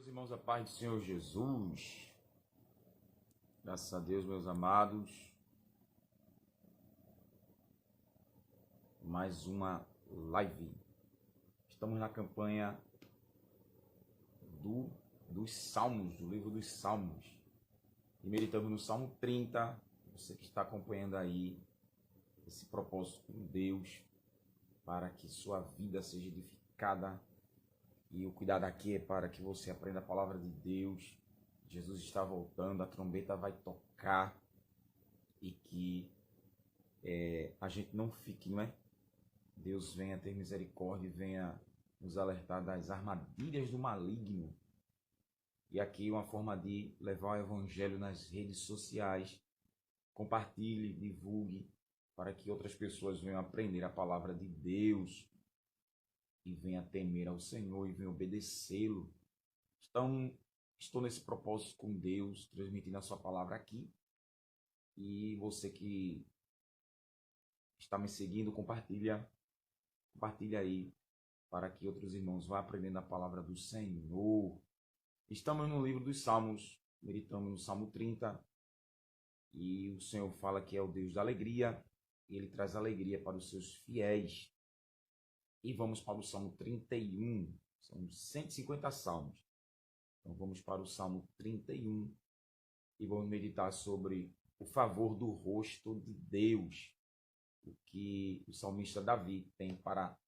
Meus irmãos, a paz do Senhor Jesus, graças a Deus, meus amados, mais uma live. Estamos na campanha dos Salmos, do livro dos Salmos, e meditamos no Salmo 30. Você que está acompanhando aí esse propósito com Deus, para que sua vida seja edificada. E o cuidado aqui é para que você aprenda a palavra de Deus. Jesus está voltando, a trombeta vai tocar e que a gente não fique, não é? Deus venha ter misericórdia e venha nos alertar das armadilhas do maligno. E aqui uma forma de levar o evangelho nas redes sociais. Compartilhe, divulgue, para que outras pessoas venham aprender a palavra de Deus e venha temer ao Senhor e venha obedecê-lo. Então, estou nesse propósito com Deus, transmitindo a sua palavra aqui. E você que está me seguindo, compartilha aí, para que outros irmãos vá aprendendo a palavra do Senhor. Estamos no livro dos Salmos, meditamos no Salmo 30, e o Senhor fala que é o Deus da alegria, e Ele traz alegria para os seus fiéis. E vamos para o Salmo 31, são 150 salmos. Então vamos para o Salmo 31 e vamos meditar sobre o favor do rosto de Deus, o que o salmista Davi tem para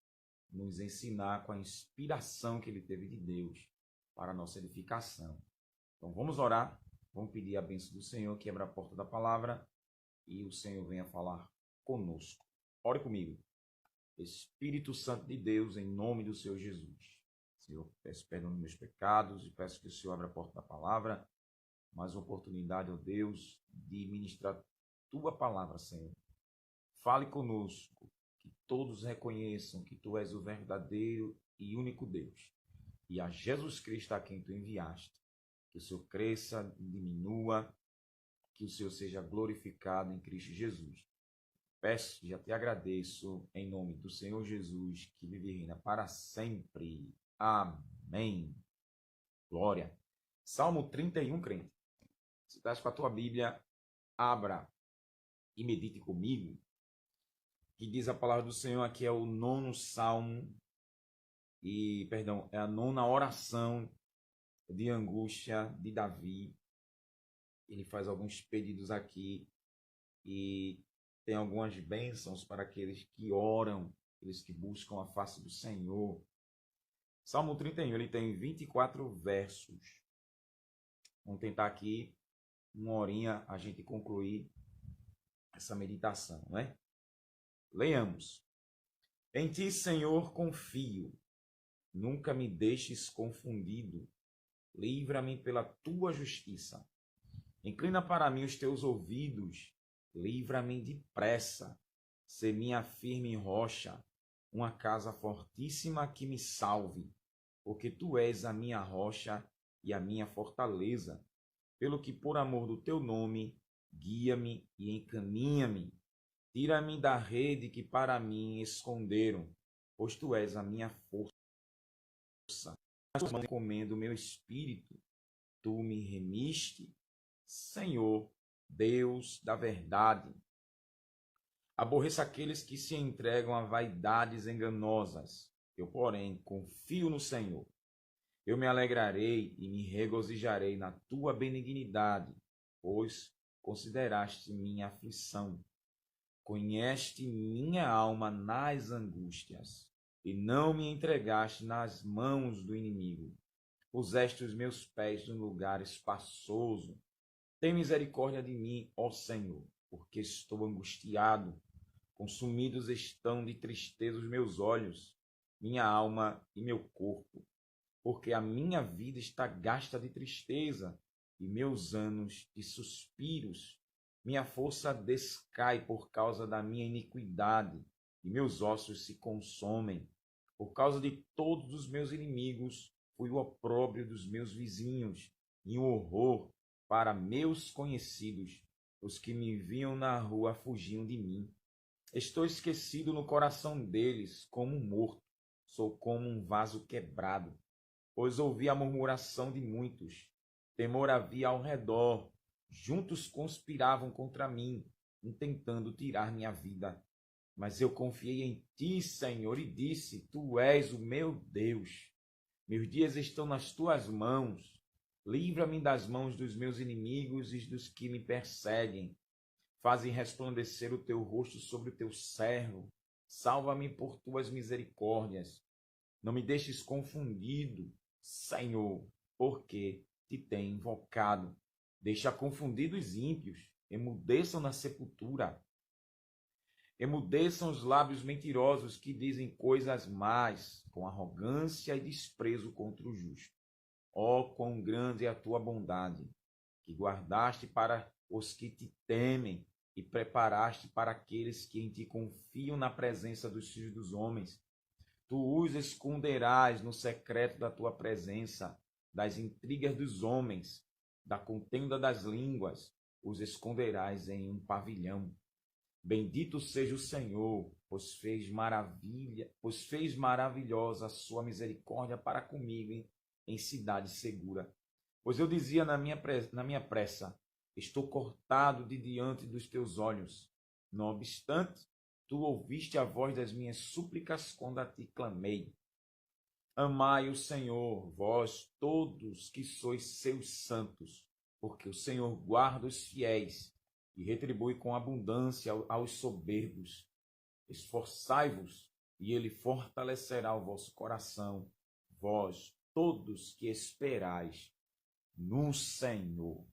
nos ensinar com a inspiração que ele teve de Deus para a nossa edificação. Então vamos orar, vamos pedir a bênção do Senhor, que abra a porta da palavra e o Senhor venha falar conosco. Ore comigo. Espírito Santo de Deus, em nome do Senhor Jesus. Senhor, peço perdão dos meus pecados e peço que o Senhor abra a porta da palavra. Mais uma oportunidade, ó Deus, de ministrar tua palavra, Senhor. Fale conosco, que todos reconheçam que tu és o verdadeiro e único Deus. E a Jesus Cristo a quem tu enviaste. Que o Senhor cresça, diminua, que o Senhor seja glorificado em Cristo Jesus. Peço e já te agradeço em nome do Senhor Jesus, que vive e reina para sempre. Amém. Glória. Salmo 31, crente. Se estás com a tua Bíblia, abra e medite comigo. Que diz a palavra do Senhor, aqui é o 9º salmo, é a 9ª oração de angústia de Davi. Ele faz alguns pedidos aqui e tem algumas bênçãos para aqueles que oram, aqueles que buscam a face do Senhor. Salmo 31, ele tem 24 versos. Vamos tentar aqui, uma horinha, a gente concluir essa meditação, não é? Leiamos. Em ti, Senhor, confio. Nunca me deixes confundido. Livra-me pela tua justiça. Inclina para mim os teus ouvidos. Livra-me depressa, sê minha firme rocha, uma casa fortíssima que me salve, porque tu és a minha rocha e a minha fortaleza, pelo que por amor do teu nome, guia-me e encaminha-me. Tira-me da rede que para mim esconderam, pois tu és a minha força. Encomendo meu espírito, tu me remiste, Senhor, Deus da verdade. Aborreço aqueles que se entregam a vaidades enganosas. Eu, porém, confio no Senhor. Eu me alegrarei e me regozijarei na tua benignidade, pois consideraste minha aflição. Conheste minha alma nas angústias, e não me entregaste nas mãos do inimigo. Puseste os meus pés num lugar espaçoso. Tem misericórdia de mim, ó Senhor, porque estou angustiado. Consumidos estão de tristeza os meus olhos, minha alma e meu corpo, porque a minha vida está gasta de tristeza e meus anos de suspiros. Minha força descai por causa da minha iniquidade e meus ossos se consomem. Por causa de todos os meus inimigos, fui o opróbrio dos meus vizinhos e um horror para meus conhecidos. Os que me viam na rua fugiam de mim. Estou esquecido no coração deles, como um morto. Sou como um vaso quebrado. pois ouvi a murmuração de muitos. Temor havia ao redor. Juntos conspiravam contra mim, intentando tirar minha vida. Mas eu confiei em ti, Senhor, e disse: Tu és o meu Deus. Meus dias estão nas tuas mãos. Livra-me das mãos dos meus inimigos e dos que me perseguem. Fazem resplandecer o teu rosto sobre o teu servo. Salva-me por tuas misericórdias. Não me deixes confundido, Senhor, porque te tenho invocado. Deixa confundidos os ímpios, emudeçam na sepultura. Emudeçam os lábios mentirosos que dizem coisas más, com arrogância e desprezo contra o justo. Ó, quão grande é a tua bondade, que guardaste para os que te temem e preparaste para aqueles que em ti confiam na presença dos filhos dos homens. Tu os esconderás no secreto da tua presença, das intrigas dos homens, da contenda das línguas, os esconderás em um pavilhão. Bendito seja o Senhor, pois fez maravilhosa a sua misericórdia para comigo em cidade segura. Pois eu dizia na minha pressa, estou cortado de diante dos teus olhos. Não obstante, tu ouviste a voz das minhas súplicas quando a ti clamei. Amai o Senhor, vós todos que sois seus santos, porque o Senhor guarda os fiéis e retribui com abundância aos soberbos. Esforçai-vos, e ele fortalecerá o vosso coração, vós todos que esperais no Senhor.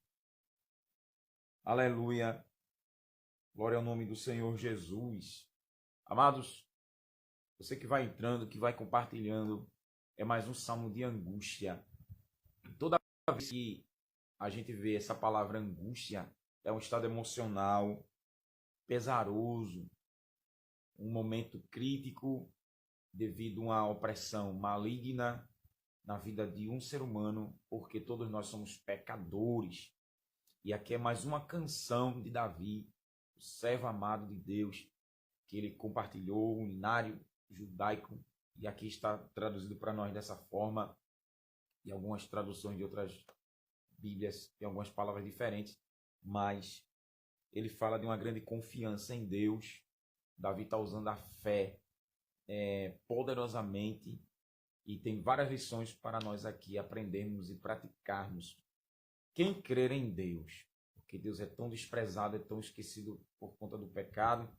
Aleluia. Glória ao nome do Senhor Jesus. Amados, você que vai entrando, que vai compartilhando, é mais um salmo de angústia. Toda vez que a gente vê essa palavra angústia, é um estado emocional pesaroso, um momento crítico devido a uma opressão maligna na vida de um ser humano, porque todos nós somos pecadores. E aqui é mais uma canção de Davi, o servo amado de Deus, que ele compartilhou, um hinário judaico, e aqui está traduzido para nós dessa forma, e algumas traduções de outras Bíblias tem algumas palavras diferentes, mas ele fala de uma grande confiança em Deus. Davi está usando a fé poderosamente, e tem várias lições para nós aqui aprendermos e praticarmos. Quem crer em Deus, porque Deus é tão desprezado, é tão esquecido por conta do pecado,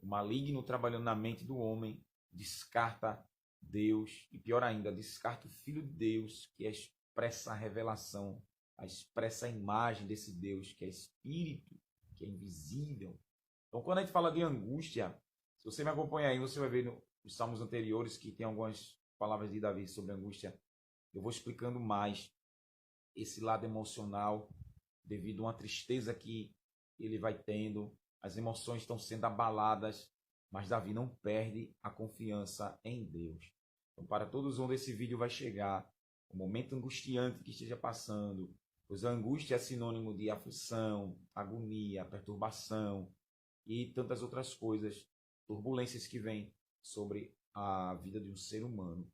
o maligno trabalhando na mente do homem descarta Deus, e pior ainda, descarta o Filho de Deus, que expressa a revelação, expressa a imagem desse Deus, que é espírito, que é invisível. Então, quando a gente fala de angústia, se você me acompanha aí, você vai ver nos salmos anteriores que tem algumas palavras de Davi sobre angústia. Eu vou explicando mais esse lado emocional, devido a uma tristeza que ele vai tendo, as emoções estão sendo abaladas, mas Davi não perde a confiança em Deus. Então, para todos onde esse vídeo vai chegar, o momento angustiante que esteja passando, pois a angústia é sinônimo de aflição, agonia, perturbação e tantas outras coisas, turbulências que vêm sobre a vida de um ser humano.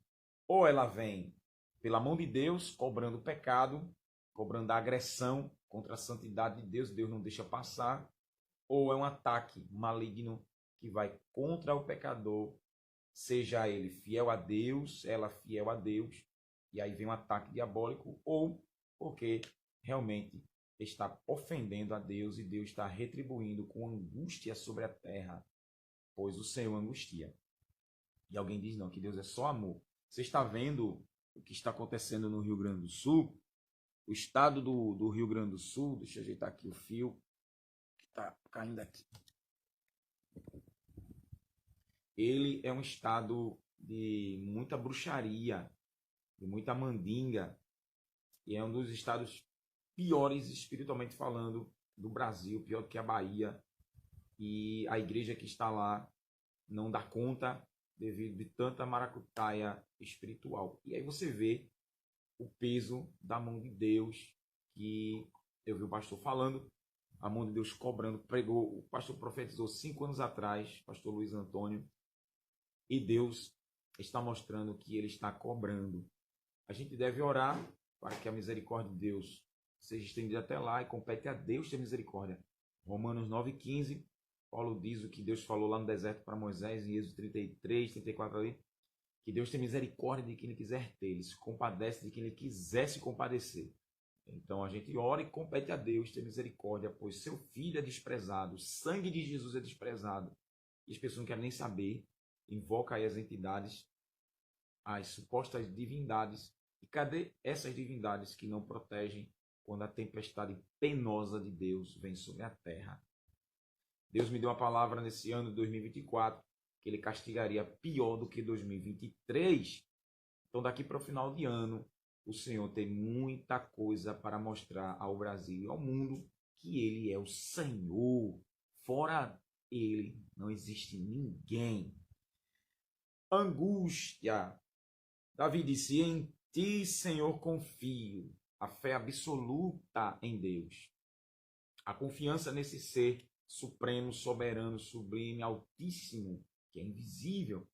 Ou ela vem pela mão de Deus, cobrando o pecado, cobrando a agressão contra a santidade de Deus, Deus não deixa passar, ou é um ataque maligno que vai contra o pecador, seja ele fiel a Deus, ela fiel a Deus, e aí vem um ataque diabólico, ou porque realmente está ofendendo a Deus e Deus está retribuindo com angústia sobre a terra, pois o Senhor angustia. E alguém diz, não, que Deus é só amor. Você está vendo o que está acontecendo no Rio Grande do Sul? O estado do Rio Grande do Sul, deixa eu ajeitar aqui o fio, que está caindo aqui. Ele é um estado de muita bruxaria, de muita mandinga, e é um dos estados piores, espiritualmente falando, do Brasil, pior do que a Bahia. E a igreja que está lá não dá conta devido de tanta maracutaia espiritual. E aí você vê o peso da mão de Deus, que eu vi o pastor falando, a mão de Deus cobrando, pregou, o pastor profetizou 5 anos atrás, pastor Luiz Antônio, e Deus está mostrando que ele está cobrando. a gente deve orar para que a misericórdia de Deus seja estendida até lá e compete a Deus ter misericórdia. Romanos 9,15, Paulo diz o que Deus falou lá no deserto para Moisés, em Êxodo 33, 34 ali, que Deus tem misericórdia de quem Ele quiser ter, Ele se compadece de quem Ele quiser se compadecer. Então a gente ora e compete a Deus ter misericórdia, pois seu filho é desprezado, o sangue de Jesus é desprezado, e as pessoas não querem nem saber, invoca aí as entidades, as supostas divindades, e cadê essas divindades que não protegem quando a tempestade penosa de Deus vem sobre a terra? Deus me deu uma palavra nesse ano de 2024, que Ele castigaria pior do que 2023. Então daqui para o final de ano, o Senhor tem muita coisa para mostrar ao Brasil e ao mundo que Ele é o Senhor. Fora Ele, não existe ninguém. Angústia. Davi disse, em ti, Senhor, confio. A fé absoluta em Deus. A confiança nesse ser supremo, soberano, sublime, altíssimo, que é invisível.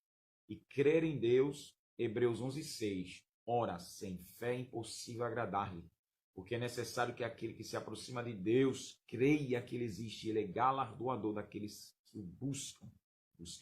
E crer em Deus, Hebreus 11:6. Ora, sem fé é impossível agradar-lhe, porque é necessário que aquele que se aproxima de Deus creia que Ele existe. Ele é galardoador daqueles que o buscam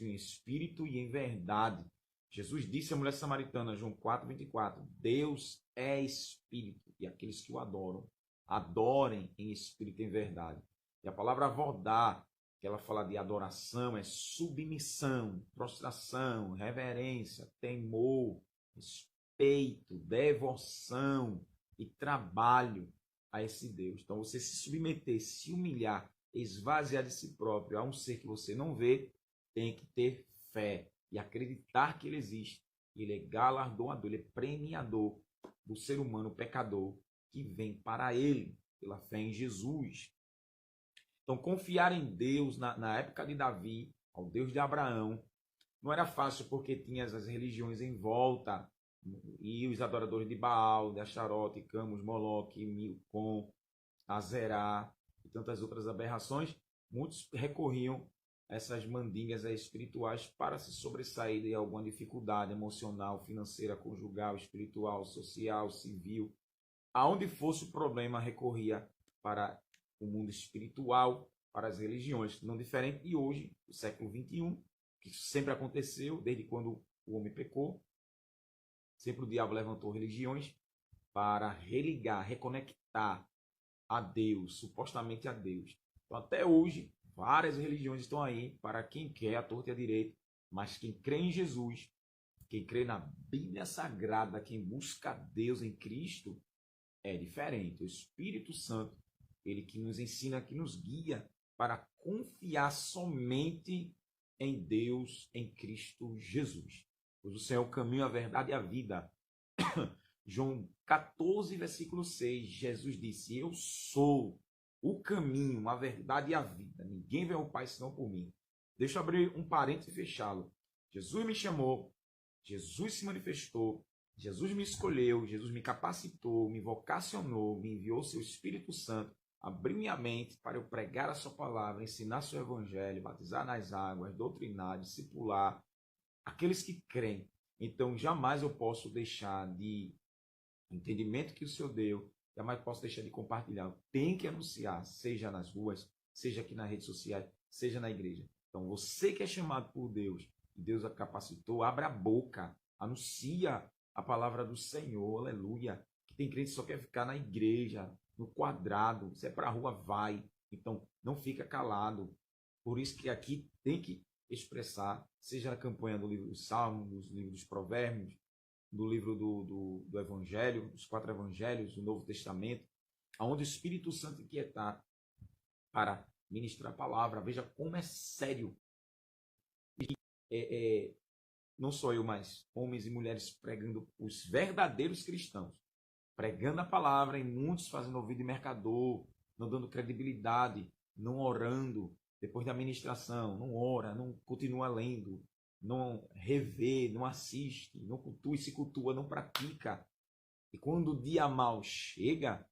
em espírito e em verdade. Jesus disse à mulher samaritana, João 4:24, Deus é espírito, e aqueles que o adoram, adorem em espírito e em verdade. E a palavra vodar, que ela fala de adoração, é submissão, prostração, reverência, temor, respeito, devoção e trabalho a esse Deus. Então, você se submeter, se humilhar, esvaziar de si próprio a um ser que você não vê, tem que ter fé e acreditar que Ele existe. Ele é galardoador, Ele é premiador do ser humano pecador que vem para Ele, pela fé em Jesus. Então, confiar em Deus na época de Davi, ao Deus de Abraão, não era fácil porque tinha as religiões em volta, e os adoradores de Baal, de Astarote, Camus, Moloque, Milcom, Azerá e tantas outras aberrações. Muitos recorriam a essas mandingas espirituais para se sobressair de alguma dificuldade emocional, financeira, conjugal, espiritual, social, civil. Aonde fosse o problema, recorria para o mundo espiritual, para as religiões, não diferente de hoje, do século XXI, que isso sempre aconteceu, desde quando o homem pecou. Sempre o diabo levantou religiões para religar, reconectar a Deus, supostamente a Deus. Então, até hoje, várias religiões estão aí para quem quer, a torta e a direita, mas quem crê em Jesus, quem crê na Bíblia Sagrada, quem busca Deus em Cristo, é diferente. O Espírito Santo, ele que nos ensina, que nos guia para confiar somente em Deus, em Cristo Jesus. Pois o Senhor é o caminho, a verdade e a vida. João 14, versículo 6, Jesus disse, eu sou o caminho, a verdade e a vida. Ninguém vê ao Pai senão por mim. Deixa eu abrir um parênteses e fechá-lo. Jesus me chamou, Jesus se manifestou, Jesus me escolheu, Jesus me capacitou, me vocacionou, me enviou seu Espírito Santo, abriu minha mente para eu pregar a sua palavra, ensinar seu evangelho, batizar nas águas, doutrinar, discipular aqueles que creem. Então, jamais eu posso deixar de entendimento que o Senhor deu, jamais posso deixar de compartilhar. Tem que anunciar, seja nas ruas, seja aqui nas redes sociais, seja na igreja. Então, você que é chamado por Deus, Deus a capacitou, abra a boca, anuncia a palavra do Senhor, aleluia. Que tem crente que só quer ficar na igreja, no quadrado, se é para a rua, vai. Então, não fica calado. Por isso que aqui tem que expressar, seja na campanha do livro dos Salmos, do livro dos Provérbios, do livro do Evangelho, dos 4 Evangelhos, do Novo Testamento, onde o Espírito Santo inquietar para ministrar a palavra. Veja como é sério. Não sou eu, mas homens e mulheres pregando, os verdadeiros cristãos, pregando a palavra, e muitos fazendo ouvido de mercador, não dando credibilidade, não orando depois da ministração, não ora, não continua lendo, não revê, não assiste, não cultua e se cultua, não pratica. E quando o dia mal chega,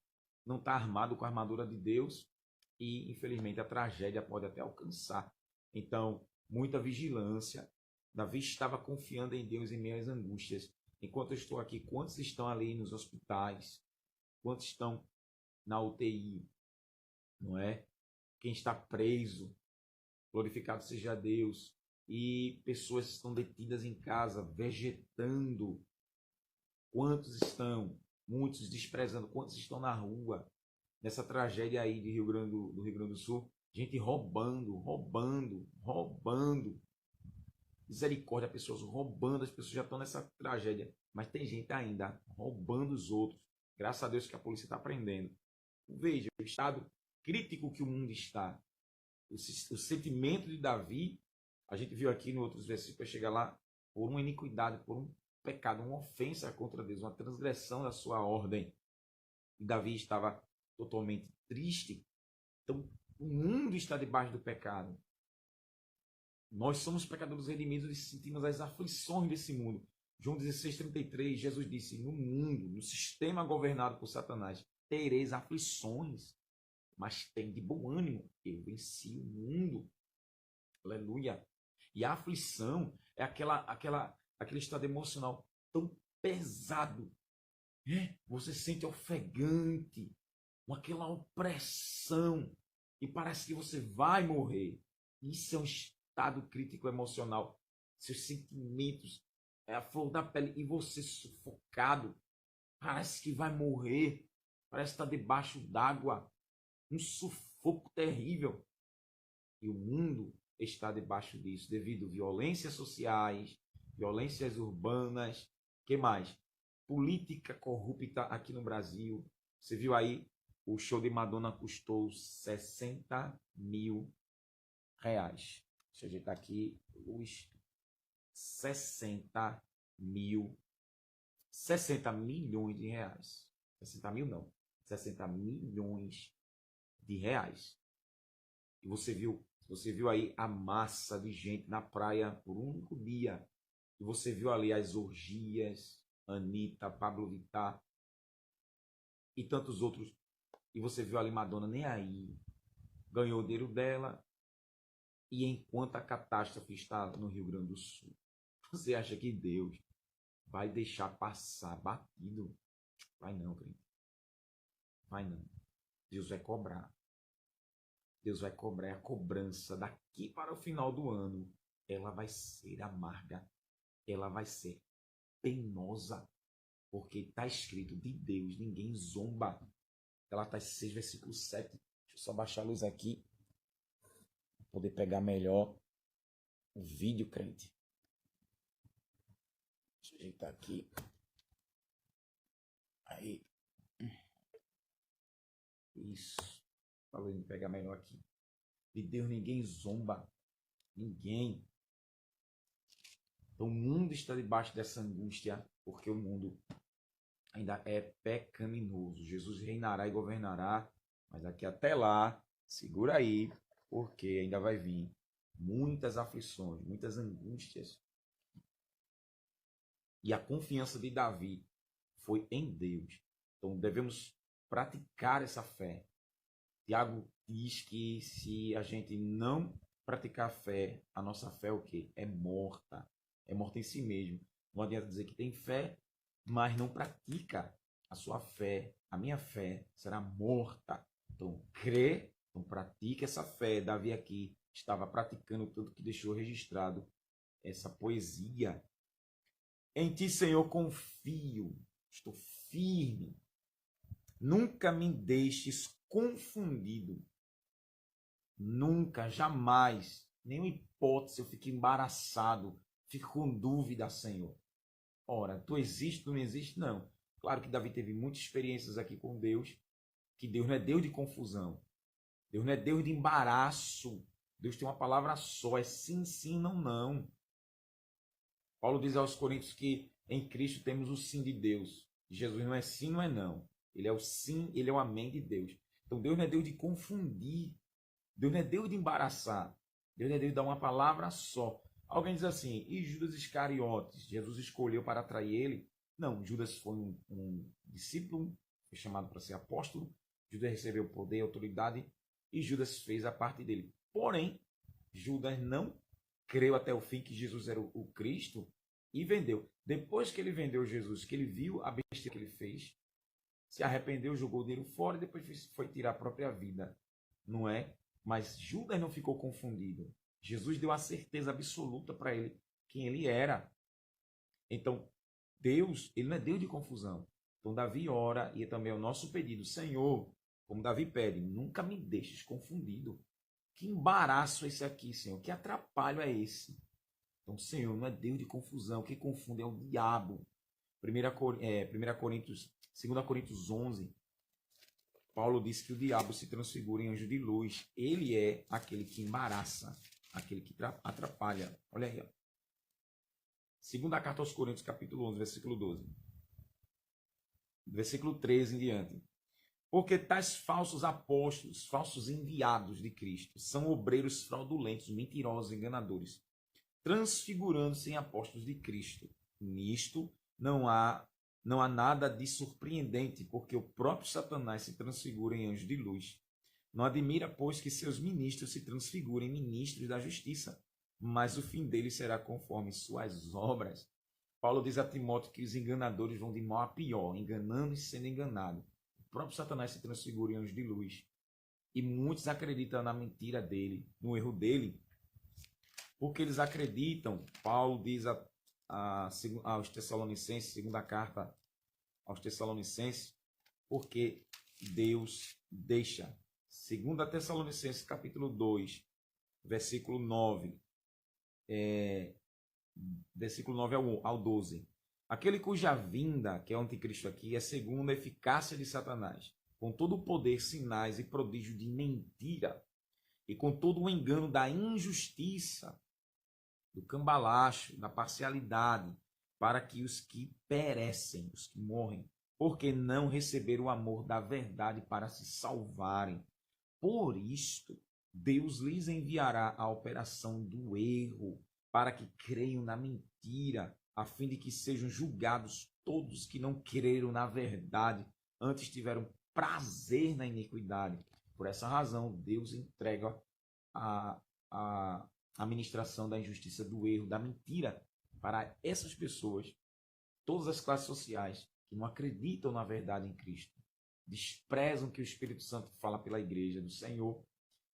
não está armado com a armadura de Deus e, infelizmente, a tragédia pode até alcançar. Então, muita vigilância. Davi estava confiando em Deus em meio às angústias. Enquanto eu estou aqui, quantos estão ali nos hospitais? Quantos estão na UTI? Não é? Quem está preso, glorificado seja Deus. E pessoas estão detidas em casa, vegetando. Quantos estão? Muitos desprezando. Quantos estão na rua? Nessa tragédia aí do Rio Grande do Sul, gente roubando. Misericórdia, pessoas roubando, as pessoas já estão nessa tragédia, mas tem gente ainda roubando os outros. Graças a Deus que a polícia está prendendo. Veja o estado crítico que o mundo está. O sentimento de Davi, a gente viu aqui em outros versículos, para chegar lá, por uma iniquidade, por um pecado, uma ofensa contra Deus, uma transgressão da sua ordem. E Davi estava totalmente triste. Então, o mundo está debaixo do pecado. Nós somos pecadores redimidos e sentimos as aflições desse mundo. João 16,33, Jesus disse, no mundo, no sistema governado por Satanás, tereis aflições, mas tem de bom ânimo, eu venci o mundo. Aleluia. E a aflição é aquele estado emocional tão pesado. Você sente ofegante, com aquela opressão, e parece que você vai morrer. Isso é um estado crítico emocional. Seus sentimentos é a flor da pele e você sufocado. Parece que vai morrer. Parece que está debaixo d'água. Um sufoco terrível. E o mundo está debaixo disso, devido a violências sociais, violências urbanas, que mais? Política corrupta aqui no Brasil. Você viu aí, o show de Madonna custou 60 mil reais. Deixa eu ajeitar aqui os 60 milhões de reais. 60 mil não, 60 milhões de reais. E você viu aí a massa de gente na praia por um único dia. E você viu ali as orgias, Anitta, Pablo Vittar e tantos outros. E você viu ali Madonna nem aí. Ganhou o dinheiro dela. E enquanto a catástrofe está no Rio Grande do Sul, você acha que Deus vai deixar passar batido? Vai não, crente. Vai não. Deus vai cobrar. Deus vai cobrar a cobrança daqui para o final do ano. Ela vai ser amarga. Ela vai ser penosa. Porque está escrito, de Deus ninguém zomba. Galatas 6, versículo 7. Deixa eu só baixar a luz aqui. Para poder pegar melhor o vídeo, crente. Deixa eu ajeitar aqui. Aí. Isso. Falou em pegar melhor aqui. De Deus ninguém zomba. Ninguém. Então o mundo está debaixo dessa angústia, porque o mundo ainda é pecaminoso. Jesus reinará e governará, mas aqui até lá, segura aí, porque ainda vai vir muitas aflições, muitas angústias. E a confiança de Davi foi em Deus. Então devemos praticar essa fé. Tiago diz que se a gente não praticar a fé, a nossa fé é o quê? É morta. É morta em si mesmo. Não adianta dizer que tem fé, mas não pratica a sua fé. A minha fé será morta. Então, crê, então pratique essa fé. Davi aqui estava praticando tudo que deixou registrado essa poesia. Em ti, Senhor, confio. Estou firme. Nunca me deixes confundido. Nunca, jamais, nenhuma hipótese eu fico embaraçado, fico com dúvida, Senhor. Ora, tu existe, tu não existe? Não. Claro que Davi teve muitas experiências aqui com Deus, que Deus não é Deus de confusão. Deus não é Deus de embaraço. Deus tem uma palavra só, é sim, sim, não, não. Paulo diz aos Coríntios que em Cristo temos o sim de Deus. Jesus não é sim, não é não. Ele é o sim, ele é o amém de Deus. Então Deus não é Deus de confundir. Deus não é Deus de embaraçar. Deus não é Deus de dar uma palavra só. Alguém diz assim, e Judas Iscariotes? Jesus escolheu para atrair ele? Não, Judas foi um discípulo, foi chamado para ser apóstolo. Judas recebeu poder e autoridade e Judas fez a parte dele. Porém, Judas não creu até o fim que Jesus era o Cristo e vendeu. Depois que ele vendeu Jesus, que ele viu a besteira que ele fez, se arrependeu, jogou o dinheiro fora e depois foi tirar a própria vida. Não é? Mas Judas não ficou confundido. Jesus deu a certeza absoluta para ele quem ele era. Então, Deus, ele não é Deus de confusão. Então, Davi ora e também é o nosso pedido. Senhor, como Davi pede, nunca me deixes confundido. Que embaraço é esse aqui, Senhor? Que atrapalho é esse? Então, Senhor, não é Deus de confusão. Quem confunde é o diabo. 1 Coríntios, 2 Coríntios 11, Paulo diz que o diabo se transfigura em anjo de luz. Ele é aquele que embaraça, aquele que atrapalha. Olha aí, ó. Segunda carta aos Coríntios, capítulo 11, versículo 12. Versículo 13 em diante. Porque tais falsos apóstolos, falsos enviados de Cristo, são obreiros fraudulentos, mentirosos, enganadores, transfigurando-se em apóstolos de Cristo. Nisto não há nada de surpreendente, porque o próprio Satanás se transfigura em anjo de luz. Não admira, pois, que seus ministros se transfigurem em ministros da justiça, mas o fim deles será conforme suas obras. Paulo diz a Timóteo que os enganadores vão de mal a pior, enganando e sendo enganado. O próprio Satanás se transfigura em anjo de luz. E muitos acreditam na mentira dele, no erro dele, porque eles acreditam. Paulo diz aos Tessalonicenses, segunda carta aos Tessalonicenses, porque Deus deixa. Segunda Tessalonicenses, capítulo 2, versículo 9. Versículo 9 ao 12. Aquele cuja vinda, que é o anticristo aqui, é segundo a eficácia de Satanás, com todo o poder, sinais e prodígio de mentira, e com todo o engano da injustiça, do cambalacho, da parcialidade, para que os que perecem, os que morrem, porque não receberam o amor da verdade para se salvarem. Por isto, Deus lhes enviará a operação do erro, para que creiam na mentira, a fim de que sejam julgados todos que não creram na verdade, antes tiveram prazer na iniquidade. Por essa razão, Deus entrega a administração da injustiça, do erro, da mentira para essas pessoas, todas as classes sociais que não acreditam na verdade em Cristo, desprezam que o Espírito Santo fala pela igreja do Senhor,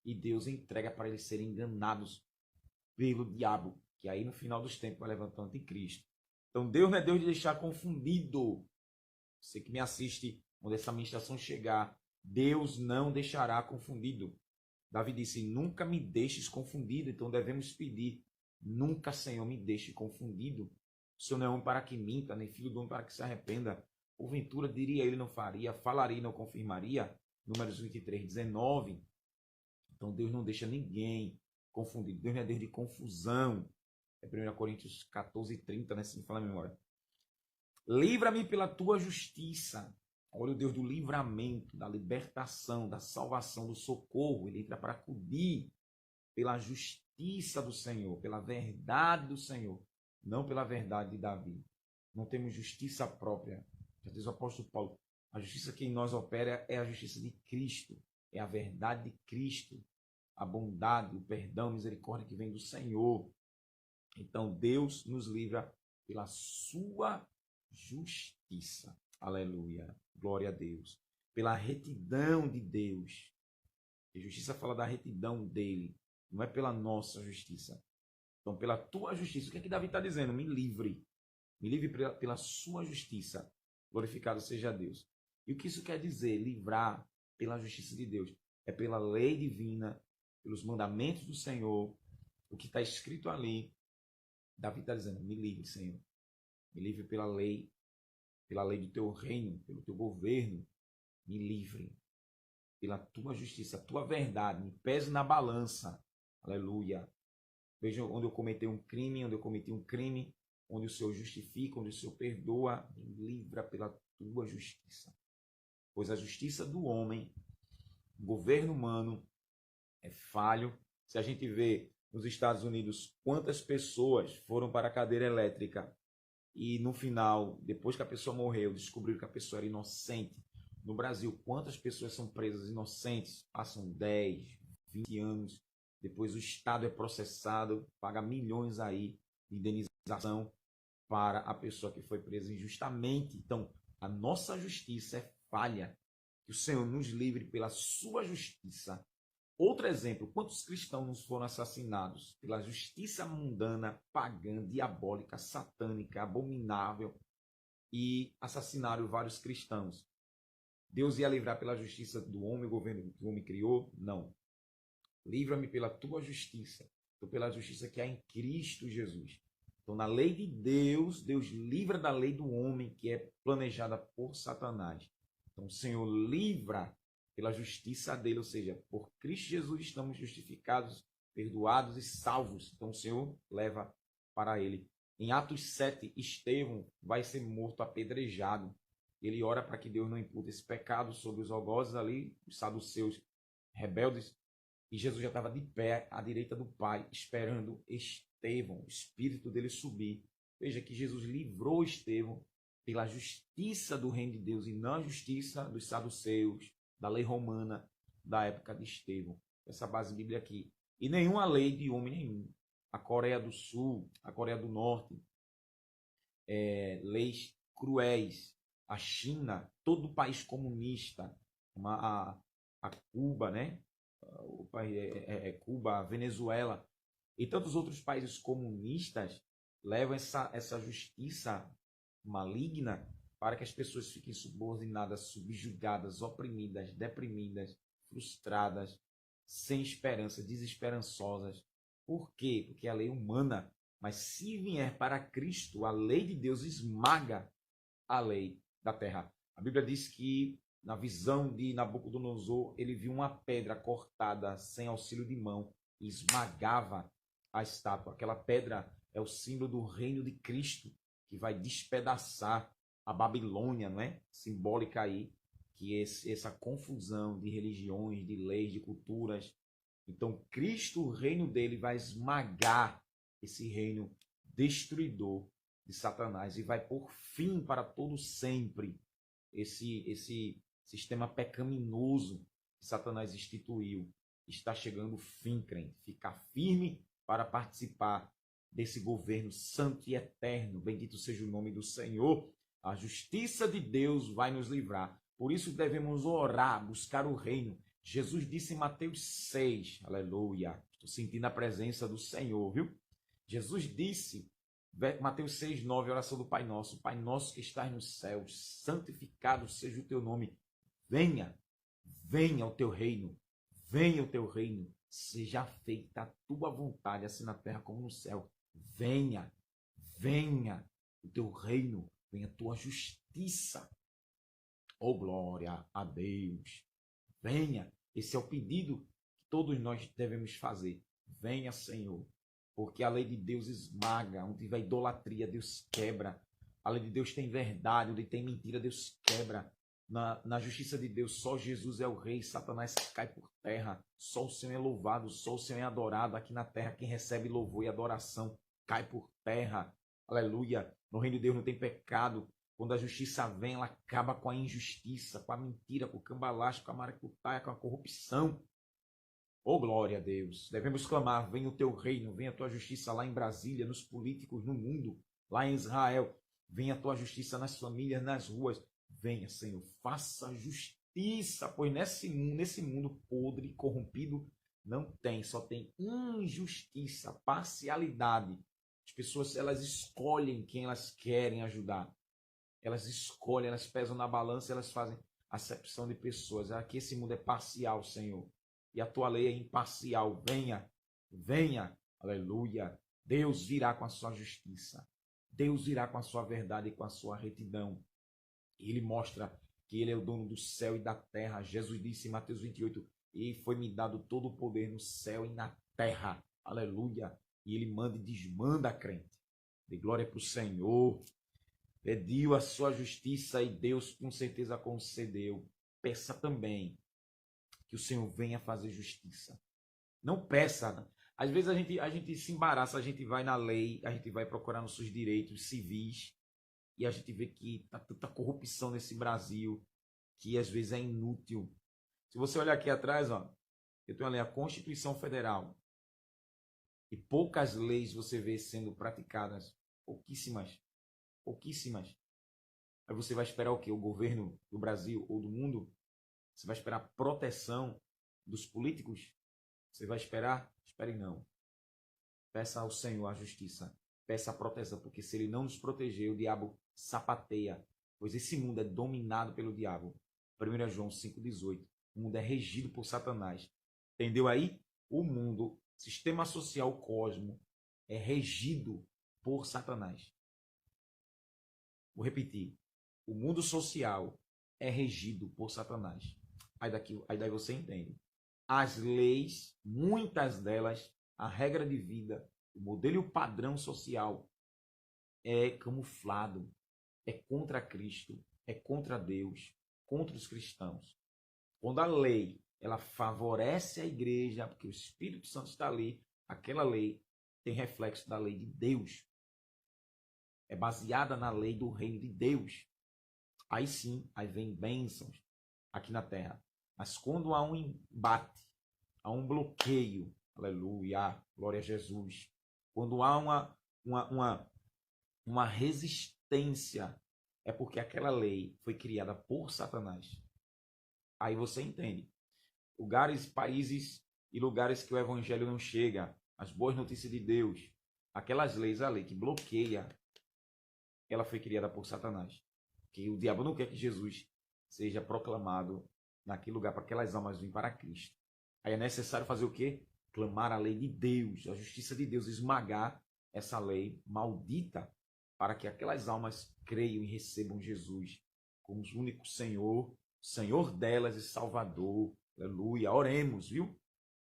e Deus entrega para eles serem enganados pelo diabo, que aí no final dos tempos vai levantar o anticristo. Então Deus não é Deus de deixar confundido. Você que me assiste, quando essa ministração chegar, Deus não deixará confundido. Davi disse, nunca me deixes confundido. Então devemos pedir, nunca, Senhor, me deixe confundido. O Senhor não é homem para que minta, nem filho do homem para que se arrependa. Porventura, diria ele, não faria, falaria e não confirmaria. Números 23, 19. Então Deus não deixa ninguém confundido. Deus não é Deus de confusão. É 1 Coríntios 14, 30, né? Se me fala a memória. Livra-me pela tua justiça. Olha o Deus do livramento, da libertação, da salvação, do socorro. Ele entra para acudir pela justiça do Senhor, pela verdade do Senhor, não pela verdade de Davi. Não temos justiça própria. Já diz o apóstolo Paulo, a justiça que em nós opera é a justiça de Cristo, é a verdade de Cristo, a bondade, o perdão, a misericórdia que vem do Senhor. Então Deus nos livra pela sua justiça. Aleluia. Glória a Deus. Pela retidão de Deus. A justiça fala da retidão dele. Não é pela nossa justiça. Então, pela tua justiça. O que é que Davi está dizendo? Me livre. Me livre pela sua justiça. Glorificado seja Deus. E o que isso quer dizer? Livrar pela justiça de Deus. É pela lei divina, pelos mandamentos do Senhor. O que está escrito ali. Davi está dizendo, me livre, Senhor. Me livre pela lei do teu reino, pelo teu governo. Me livre pela tua justiça, a tua verdade. Me pese na balança. Aleluia. Veja onde eu cometi um crime, onde o Senhor justifica, onde o Senhor perdoa. Me livra pela tua justiça. Pois a justiça do homem, o governo humano, é falho. Se a gente vê nos Estados Unidos quantas pessoas foram para a cadeira elétrica e no final, depois que a pessoa morreu, descobriram que a pessoa era inocente. No Brasil, quantas pessoas são presas inocentes? Passam 10, 20 anos. Depois o Estado é processado, paga milhões aí de indenização. para a pessoa que foi presa injustamente. Então, a nossa justiça é falha. Que o Senhor nos livre pela sua justiça. Outro exemplo, quantos cristãos foram assassinados pela justiça mundana, pagã, diabólica, satânica, abominável, e assassinaram vários cristãos? Deus ia livrar pela justiça do homem, o governo que o homem criou? Não. Livra-me pela tua justiça, pela justiça que há em Cristo Jesus. Então, na lei de Deus, Deus livra da lei do homem, que é planejada por Satanás. Então, o Senhor livra pela justiça dele, ou seja, por Cristo Jesus estamos justificados, perdoados e salvos. Então, o Senhor leva para ele. Em Atos 7, Estevão vai ser morto apedrejado. Ele ora para que Deus não impute esse pecado sobre os algozes ali, os saduceus rebeldes. E Jesus já estava de pé à direita do Pai, esperando Estevão, o espírito dele subir. Veja que Jesus livrou Estevão pela justiça do reino de Deus e não a justiça dos saduceus, da lei romana da época de Estevão. Essa base bíblica aqui. E nenhuma lei de homem nenhum. A Coreia do Sul, a Coreia do Norte, leis cruéis. A China, todo o país comunista, a Cuba, né? O país Cuba, a Venezuela e tantos outros países comunistas levam essa justiça maligna para que as pessoas fiquem subordinadas, subjugadas, oprimidas, deprimidas, frustradas, sem esperança, desesperançosas. Por quê? Porque é a lei humana. Mas se vier para Cristo, a lei de Deus esmaga a lei da terra. A Bíblia diz que na visão de Nabucodonosor, ele viu uma pedra cortada sem auxílio de mão e esmagava a estátua. Aquela pedra é o símbolo do reino de Cristo, que vai despedaçar a Babilônia, não é? Simbólica aí, que é essa confusão de religiões, de leis, de culturas. Então, Cristo, o reino dele, vai esmagar esse reino destruidor de Satanás e vai pôr fim para todo sempre esse sistema pecaminoso que Satanás instituiu. Está chegando o fim, crente. Ficar firme para participar desse governo santo e eterno. Bendito seja o nome do Senhor. A justiça de Deus vai nos livrar. Por isso devemos orar, buscar o reino. Jesus disse em Mateus 6, aleluia. Estou sentindo a presença do Senhor, viu? Jesus disse, Mateus 6, 9, oração do Pai Nosso. Pai Nosso que estás nos céus, santificado seja o teu nome. Venha, venha o teu reino, venha o teu reino. Seja feita a tua vontade, assim na terra como no céu. Venha, venha o teu reino, venha a tua justiça. Oh, glória a Deus. Venha, esse é o pedido que todos nós devemos fazer. Venha, Senhor, porque a lei de Deus esmaga. Onde tiver idolatria, Deus quebra. A lei de Deus tem verdade, onde tem mentira, Deus quebra. Na justiça de Deus, só Jesus é o rei, Satanás cai por terra. Só o Senhor é louvado, só o Senhor é adorado. Aqui na terra, quem recebe louvor e adoração cai por terra. Aleluia. No reino de Deus não tem pecado. Quando a justiça vem, ela acaba com a injustiça, com a mentira, com o cambalacho, com a maracutaia, com a corrupção. Oh, glória a Deus. Devemos clamar, venha o teu reino, venha a tua justiça lá em Brasília, nos políticos, no mundo, lá em Israel. Venha a tua justiça nas famílias, nas ruas. Venha, Senhor, faça justiça, pois nesse mundo podre e corrompido não tem, só tem injustiça, parcialidade. As pessoas, elas escolhem quem elas querem ajudar. Elas escolhem, elas pesam na balança, elas fazem acepção de pessoas. Aqui esse mundo é parcial, Senhor. E a tua lei é imparcial. Venha, venha, aleluia. Deus virá com a sua justiça. Deus virá com a sua verdade e com a sua retidão. E ele mostra que ele é o dono do céu e da terra. Jesus disse em Mateus 28, e foi-me dado todo o poder no céu e na terra. Aleluia. E ele manda e desmanda, crente. De glória para o Senhor. Pediu a sua justiça e Deus com certeza concedeu. Peça também que o Senhor venha fazer justiça. Não peça. Né? Às vezes a gente se embaraça, a gente vai na lei, a gente vai procurar nossos direitos civis e a gente vê que tá tanta corrupção nesse Brasil que às vezes é inútil. Se você olhar aqui atrás, ó, eu tenho ali a Constituição Federal e poucas leis você vê sendo praticadas, pouquíssimas. Pouquíssimas. Aí você vai esperar o quê? O governo do Brasil ou do mundo? Você vai esperar proteção dos políticos? Você vai esperar? Espere não. Peça ao Senhor a justiça. Peça a proteção, porque se ele não nos proteger, o diabo sapateia. Pois esse mundo é dominado pelo diabo. 1 João 5,18. O mundo é regido por Satanás. Entendeu aí? O mundo, sistema social, o cosmo, é regido por Satanás. Vou repetir. O mundo social é regido por Satanás. Aí daí você entende. As leis, muitas delas, a regra de vida, o modelo e o padrão social é camuflado, é contra Cristo, é contra Deus, contra os cristãos. Quando a lei ela favorece a igreja, porque o Espírito Santo está ali, aquela lei tem reflexo da lei de Deus. É baseada na lei do reino de Deus. Aí sim, aí vem bênçãos aqui na terra. Mas quando há um embate, há um bloqueio, aleluia, glória a Jesus. Quando há uma resistência, é porque aquela lei foi criada por Satanás. Aí você entende. Lugares, países e lugares que o evangelho não chega, as boas notícias de Deus, aquelas leis, a lei que bloqueia, ela foi criada por Satanás. Que o diabo não quer que Jesus seja proclamado naquele lugar para aquelas almas virem para Cristo. Aí é necessário fazer o quê? Clamar a lei de Deus, a justiça de Deus, esmagar essa lei maldita para que aquelas almas creiam e recebam Jesus como o único Senhor, Senhor delas e Salvador. Aleluia. Oremos, viu?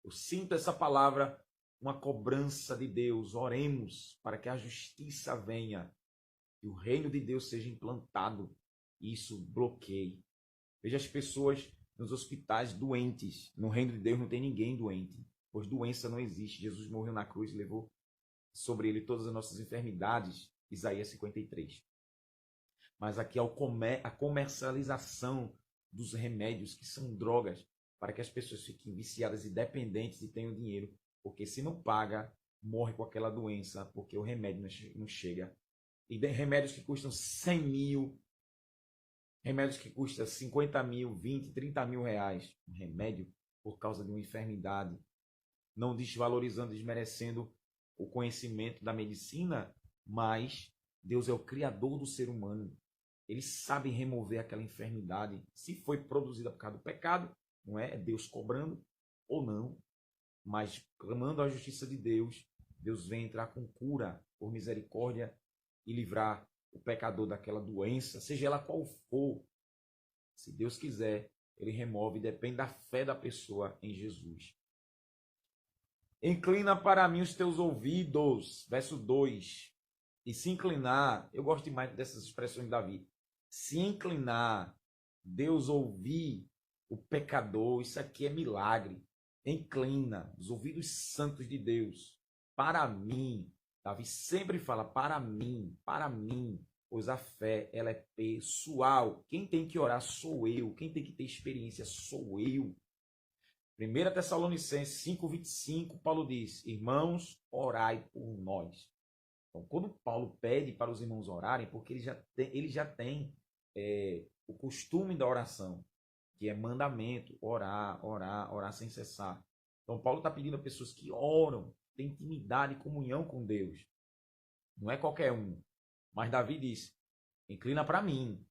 Eu sinto essa palavra, uma cobrança de Deus. Oremos para que a justiça venha e o reino de Deus seja implantado. E isso bloqueie. Veja as pessoas nos hospitais doentes. No reino de Deus não tem ninguém doente, pois doença não existe. Jesus morreu na cruz e levou sobre ele todas as nossas enfermidades. Isaías 53. Mas aqui é a comercialização dos remédios, que são drogas, para que as pessoas fiquem viciadas e dependentes e tenham dinheiro. Porque se não paga, morre com aquela doença, porque o remédio não chega. E remédios que custam 100 mil, remédios que custam 50 mil, 20, 30 mil reais. Um remédio por causa de uma enfermidade. Não desvalorizando, desmerecendo o conhecimento da medicina, mas Deus é o criador do ser humano. Ele sabe remover aquela enfermidade. Se foi produzida por causa do pecado, não é? É Deus cobrando ou não. Mas clamando a justiça de Deus, Deus vem entrar com cura, por misericórdia, e livrar o pecador daquela doença, seja ela qual for. Se Deus quiser, ele remove, depende da fé da pessoa em Jesus. Inclina para mim os teus ouvidos, verso 2. E se inclinar, eu gosto demais dessas expressões de Davi. Se inclinar, Deus ouvir o pecador, isso aqui é milagre. Inclina os ouvidos santos de Deus para mim. Davi sempre fala para mim, pois a fé ela é pessoal. Quem tem que orar sou eu, quem tem que ter experiência sou eu. 1 Tessalonicenses 5,25, Paulo diz: irmãos, orai por nós. Então, quando Paulo pede para os irmãos orarem, porque ele já tem o costume da oração, que é mandamento, orar sem cessar. Então, Paulo está pedindo a pessoas que oram, têm intimidade e comunhão com Deus. Não é qualquer um. Mas Davi diz: inclina para mim,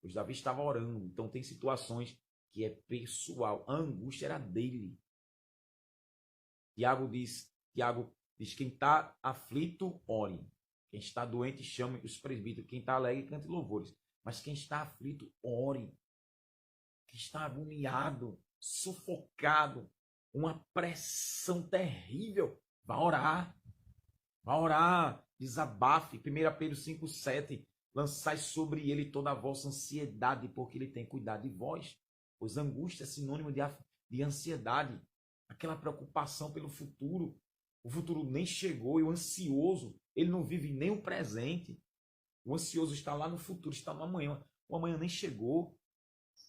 pois Davi estava orando. Então, tem situações que é pessoal. A angústia era dele. Tiago diz, quem está aflito, ore. Quem está doente, chame os presbíteros. Quem está alegre, cante louvores. Mas quem está aflito, ore. Quem está agoniado, sufocado, uma pressão terrível, vá orar. Vá orar. Desabafe. 1 Pedro 5,7. Lançai sobre ele toda a vossa ansiedade, porque ele tem cuidado de vós. Pois angústia é sinônimo de ansiedade. Aquela preocupação pelo futuro. O futuro nem chegou e o ansioso, ele não vive nem o presente. O ansioso está lá no futuro, está no amanhã. O amanhã nem chegou.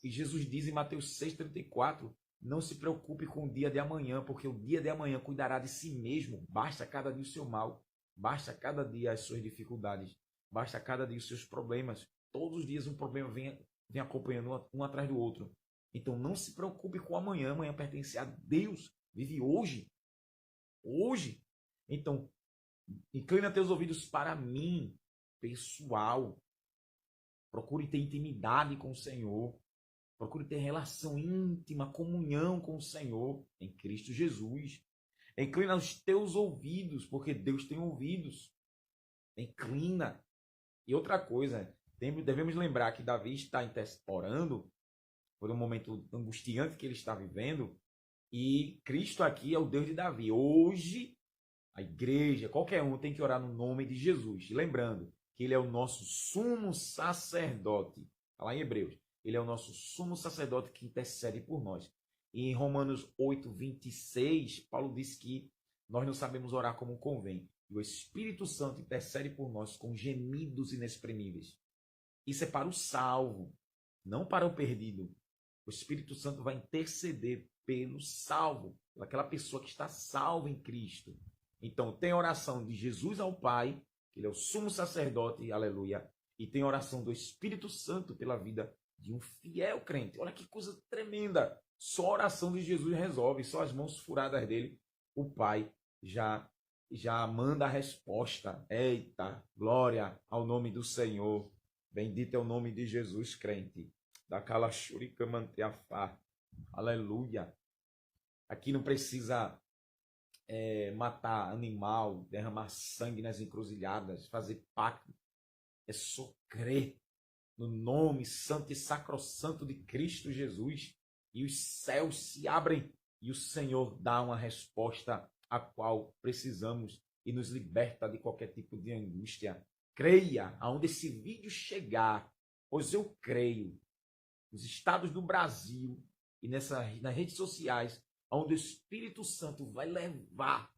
E Jesus diz em Mateus 6,34, não se preocupe com o dia de amanhã, porque o dia de amanhã cuidará de si mesmo. Basta cada dia o seu mal. Basta cada dia as suas dificuldades. Basta cada dia os seus problemas. Todos os dias um problema vem acompanhando um atrás do outro. Então não se preocupe com amanhã. Amanhã pertence a Deus. Vive hoje. Hoje. Então, inclina teus ouvidos para mim, pessoal. Procure ter intimidade com o Senhor. Procure ter relação íntima, comunhão com o Senhor em Cristo Jesus. Inclina os teus ouvidos, porque Deus tem ouvidos. Inclina. E outra coisa, devemos lembrar que Davi está orando por um momento angustiante que ele está vivendo, e Cristo aqui é o Deus de Davi. Hoje, a igreja, qualquer um tem que orar no nome de Jesus. E lembrando que ele é o nosso sumo sacerdote. Está lá em Hebreus. Ele é o nosso sumo sacerdote que intercede por nós. E em Romanos 8:26, Paulo diz que nós não sabemos orar como convém. E o Espírito Santo intercede por nós com gemidos inexprimíveis. Isso é para o salvo, não para o perdido. O Espírito Santo vai interceder pelo salvo, pelaquela pessoa que está salva em Cristo. Então, tem a oração de Jesus ao Pai, que ele é o sumo sacerdote, aleluia. E tem a oração do Espírito Santo pela vida de um fiel crente. Olha que coisa tremenda. Só a oração de Jesus resolve, só as mãos furadas dele, o Pai já manda a resposta. Eita, glória ao nome do Senhor. Bendito é o nome de Jesus, crente. Da calachurica manteafá. Aleluia. Aqui não precisa matar animal, derramar sangue nas encruzilhadas, fazer pacto. É só crer no nome santo e sacrossanto de Cristo Jesus. E os céus se abrem e o Senhor dá uma resposta a qual precisamos e nos liberta de qualquer tipo de angústia. Creia aonde esse vídeo chegar, pois eu creio nos estados do Brasil e nas redes sociais, onde o Espírito Santo vai levar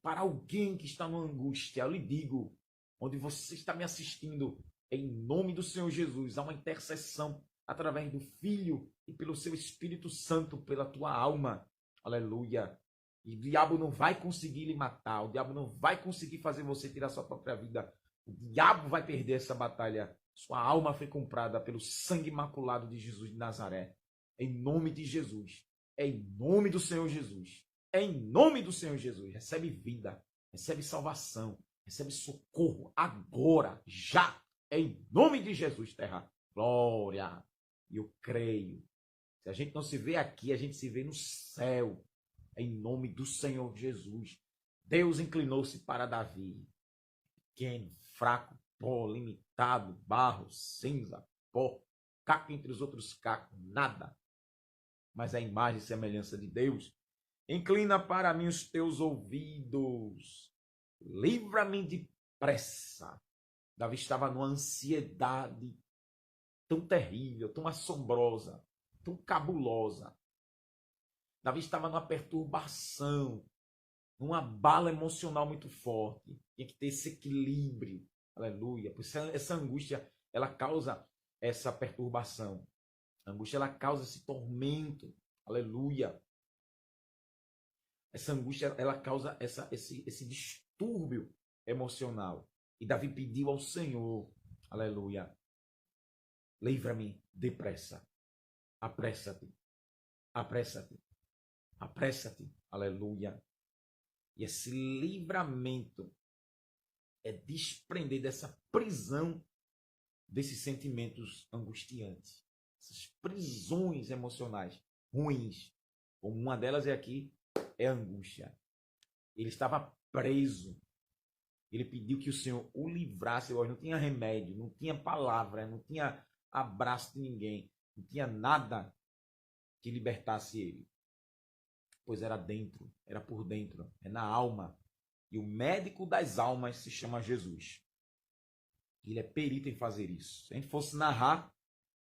para alguém que está numa angústia. Eu lhe digo, onde você está me assistindo, em nome do Senhor Jesus, há uma intercessão através do Filho e pelo seu Espírito Santo, pela tua alma. Aleluia. E o diabo não vai conseguir lhe matar, o diabo não vai conseguir fazer você tirar sua própria vida. O diabo vai perder essa batalha. Sua alma foi comprada pelo sangue imaculado de Jesus de Nazaré. Em nome de Jesus. Em nome do Senhor Jesus. Em nome do Senhor Jesus. Recebe vida, recebe salvação, recebe socorro agora, já. Em nome de Jesus, terra. Glória. E eu creio. Se a gente não se vê aqui, a gente se vê no céu. Em nome do Senhor Jesus. Deus inclinou-se para Davi. Pequeno, fraco, pó, limitado, barro, cinza, pó, caco entre os outros cacos, nada. Mas a imagem e semelhança de Deus. Inclina para mim os teus ouvidos. Livra-me depressa. Davi estava numa ansiedade tão terrível, tão assombrosa, tão cabulosa. Davi estava numa perturbação, numa bala emocional muito forte. Tinha que ter esse equilíbrio. Aleluia. Por isso essa angústia, ela causa essa perturbação. A angústia, ela causa esse tormento. Aleluia. Essa angústia, ela causa esse distúrbio emocional. E Davi pediu ao Senhor, aleluia, livra-me depressa. Apressa-te. Apressa-te. Apressa-te. Aleluia. E esse livramento é desprender dessa prisão desses sentimentos angustiantes. Essas prisões emocionais ruins. Como uma delas é aqui, é a angústia. Ele estava preso. Ele pediu que o Senhor o livrasse. Não tinha remédio, não tinha palavra, não tinha abraço de ninguém. Não tinha nada que libertasse ele. Pois era dentro, era por dentro, é na alma. E o médico das almas se chama Jesus. Ele é perito em fazer isso. Se a gente fosse narrar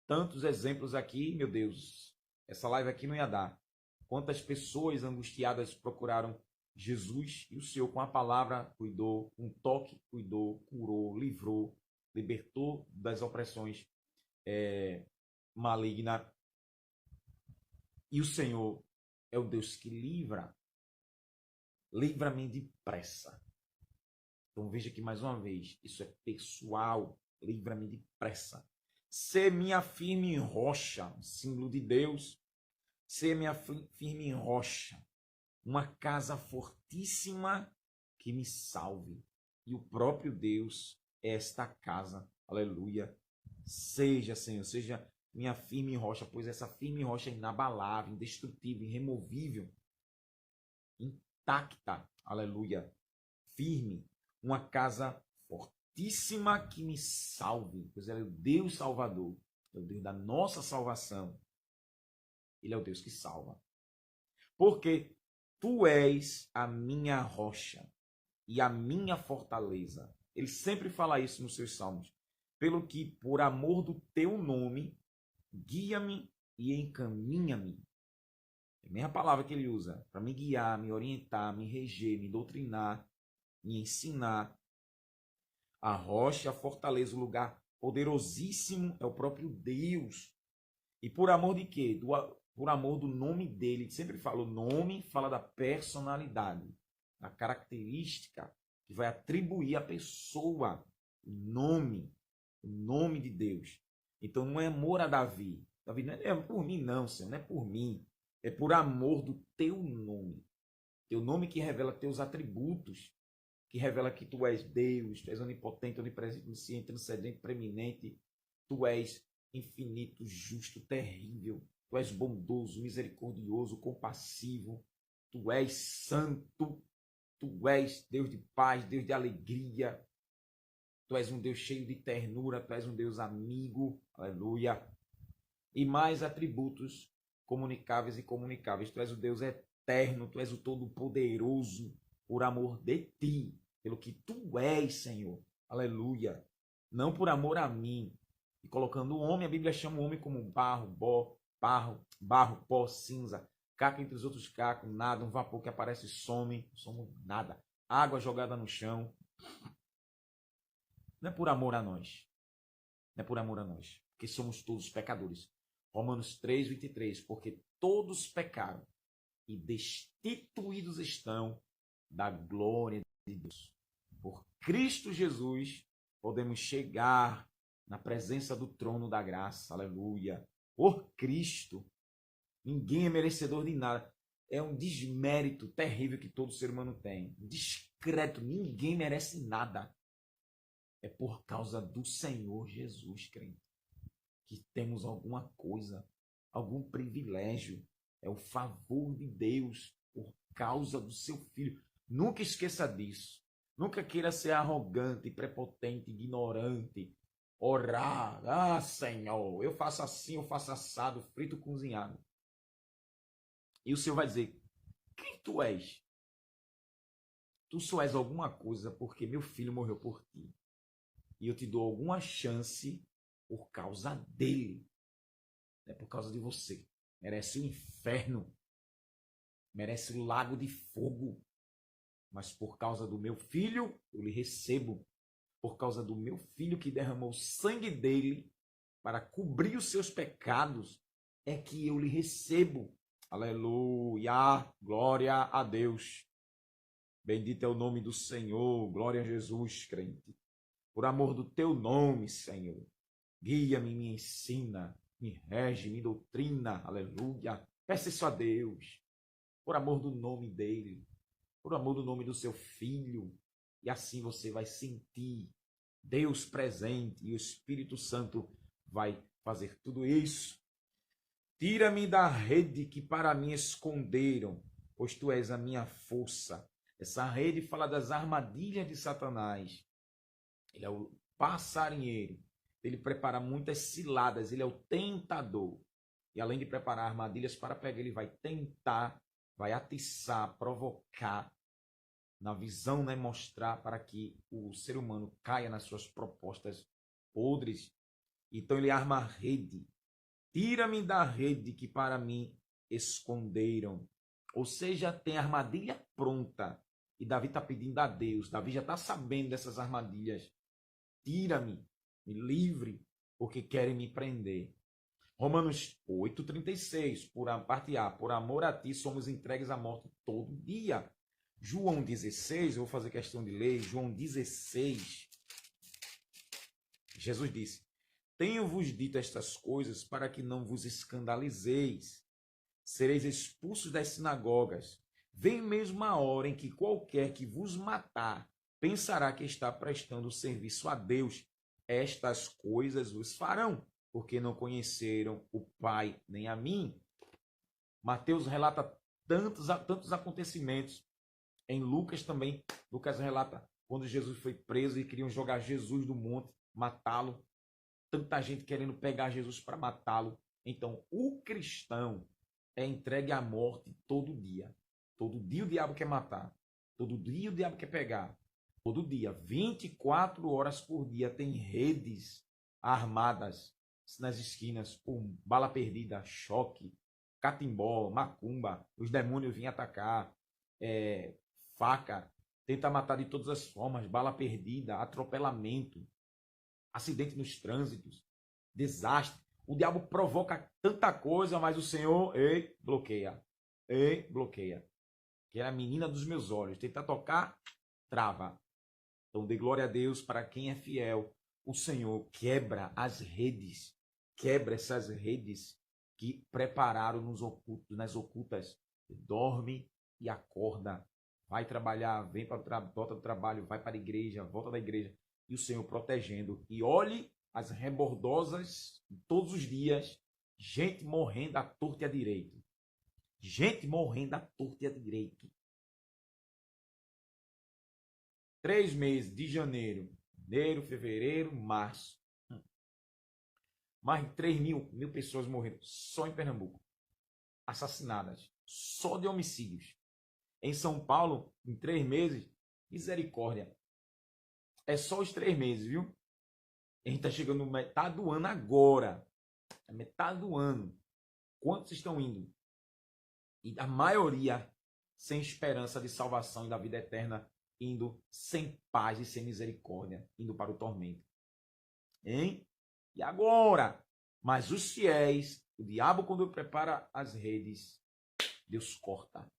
tantos exemplos aqui, meu Deus, essa live aqui não ia dar. Quantas pessoas angustiadas procuraram Jesus e o Senhor com a palavra cuidou, um toque cuidou, curou, livrou, libertou das opressões malignas. E o Senhor é o Deus que livra. Livra-me depressa. Então veja que mais uma vez, isso é pessoal, livra-me depressa. Ser minha firme rocha, um símbolo de Deus. Ser minha firme rocha, uma casa fortíssima que me salve. E o próprio Deus é esta casa. Aleluia. Seja, Senhor, seja minha firme rocha, pois essa firme rocha é inabalável, indestrutível, irremovível, intacta. Aleluia. Firme. Uma casa fortíssima que me salve, pois ele é o Deus Salvador, é o Deus da nossa salvação. Ele é o Deus que salva. Porque tu és a minha rocha e a minha fortaleza. Ele sempre fala isso nos seus salmos. Pelo que, por amor do teu nome, guia-me e encaminha-me. É a mesma palavra que ele usa para me guiar, me orientar, me reger, me doutrinar, me ensinar. A rocha, a fortaleza, o lugar poderosíssimo é o próprio Deus. E por amor de quê? Por amor do nome dele. Sempre fala o nome, fala da personalidade, da característica que vai atribuir à pessoa o nome de Deus. Então não é amor a Davi. Davi não é por mim não, Senhor, não é por mim. É por amor do teu nome. Teu nome que revela teus atributos, que revela que tu és Deus, tu és onipotente, onipresente, onisciente, transcendente, preeminente. Tu és infinito, justo, terrível. Tu és bondoso, misericordioso, compassivo. Tu és santo. Tu és Deus de paz, Deus de alegria. Tu és um Deus cheio de ternura. Tu és um Deus amigo. Aleluia. E mais atributos comunicáveis e comunicáveis. Tu és o Deus eterno. Tu és o Todo-Poderoso. Por amor de ti. Pelo que tu és, Senhor. Aleluia. Não por amor a mim. E colocando o homem, a Bíblia chama o homem como barro, pó, cinza, caco entre os outros cacos, nada, um vapor que aparece e some, somos nada. Água jogada no chão. Não é por amor a nós. Não é por amor a nós. Porque somos todos pecadores. Romanos 3, 23. Porque todos pecaram e destituídos estão da glória de Deus. Por Cristo Jesus, podemos chegar na presença do trono da graça, aleluia. Por Cristo, ninguém é merecedor de nada. É um desmérito terrível que todo ser humano tem. Descrédito, ninguém merece nada. É por causa do Senhor Jesus, crente, que temos alguma coisa, algum privilégio. É o favor de Deus por causa do seu Filho. Nunca esqueça disso. Nunca queira ser arrogante, prepotente, ignorante. Orar, Senhor, eu faço assim, eu faço assado, frito, cozinhado. E o Senhor vai dizer, quem tu és? Tu só és alguma coisa porque meu filho morreu por ti. E eu te dou alguma chance por causa dele. Não é por causa de você. Merece o inferno. Merece o lago de fogo. Mas por causa do meu filho, eu lhe recebo. Por causa do meu filho que derramou o sangue dele para cobrir os seus pecados, é que eu lhe recebo. Aleluia! Glória a Deus. Bendito é o nome do Senhor. Glória a Jesus, crente. Por amor do teu nome, Senhor. Guia-me, me ensina, me rege, me doutrina. Aleluia. Peça isso a Deus. Por amor do nome dele. Por amor do nome do seu filho. E assim você vai sentir Deus presente e o Espírito Santo vai fazer tudo isso. Tira-me da rede que para mim esconderam, pois tu és a minha força. Essa rede fala das armadilhas de Satanás. Ele é o passarinheiro. Ele prepara muitas ciladas. Ele é o tentador. E além de preparar armadilhas para pegar, ele vai tentar, vai atiçar, provocar, na visão, né, mostrar para que o ser humano caia nas suas propostas podres. Então ele arma a rede. Tira-me da rede que para mim esconderam. Ou seja, tem a armadilha pronta. E Davi está pedindo a Deus. Davi já está sabendo dessas armadilhas. Tira-me, me livre, porque querem me prender. Romanos 8,36, por a parte A, por amor a ti somos entregues à morte todo dia. João 16, eu vou fazer questão de ler, João 16, Jesus disse: tenho-vos dito estas coisas para que não vos escandalizeis. Sereis expulsos das sinagogas. Vem mesmo a hora em que qualquer que vos matar pensará que está prestando serviço a Deus. Estas coisas vos farão, porque não conheceram o Pai nem a mim. Mateus relata tantos acontecimentos. Em Lucas também, Lucas relata quando Jesus foi preso e queriam jogar Jesus do monte, matá-lo. Tanta gente querendo pegar Jesus para matá-lo. Então, o cristão é entregue à morte todo dia. Todo dia o diabo quer matar. Todo dia o diabo quer pegar. Todo dia, 24 horas por dia, tem redes armadas nas esquinas com bala perdida, choque, catimbó, macumba. Os demônios vêm atacar, faca, tenta matar de todas as formas, bala perdida, atropelamento, acidente nos trânsitos, desastre. O diabo provoca tanta coisa, mas o Senhor, bloqueia. Bloqueia. Que é a menina dos meus olhos. Tenta tocar, trava. Então dê glória a Deus para quem é fiel. O Senhor quebra as redes. Quebra essas redes que prepararam nas ocultas. Dorme e acorda. Vai trabalhar, vem para volta do trabalho, vai para a igreja, volta da igreja. E o Senhor protegendo. E olhe as rebordosas todos os dias, gente morrendo à torta e à direita. Gente morrendo à torta e à direita. 3 meses de janeiro, fevereiro, março. Mais de 3 mil pessoas morreram só em Pernambuco. Assassinadas. Só de homicídios. Em São Paulo, em 3 meses, misericórdia. É só os 3 meses, viu? A gente está chegando na metade do ano agora. É metade do ano. Quantos estão indo? E a maioria sem esperança de salvação e da vida eterna, indo sem paz e sem misericórdia, indo para o tormento. Hein? E agora? Mas os fiéis, o diabo quando prepara as redes, Deus corta.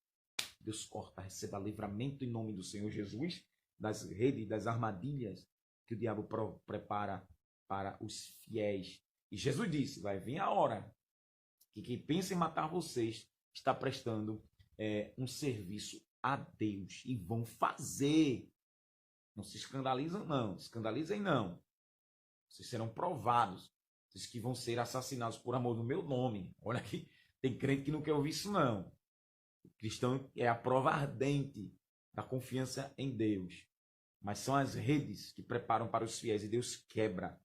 Deus corta, receba livramento em nome do Senhor Jesus, das redes, das armadilhas que o diabo prepara para os fiéis. E Jesus disse, vai vir a hora que quem pensa em matar vocês está prestando um serviço a Deus. E vão fazer. Não se escandalizam, não. Escandalizem, não. Vocês serão provados. Vocês que vão ser assassinados por amor do meu nome. Olha aqui, tem crente que não quer ouvir isso, não. O cristão é a prova ardente da confiança em Deus. Mas são as redes que preparam para os fiéis e Deus quebra.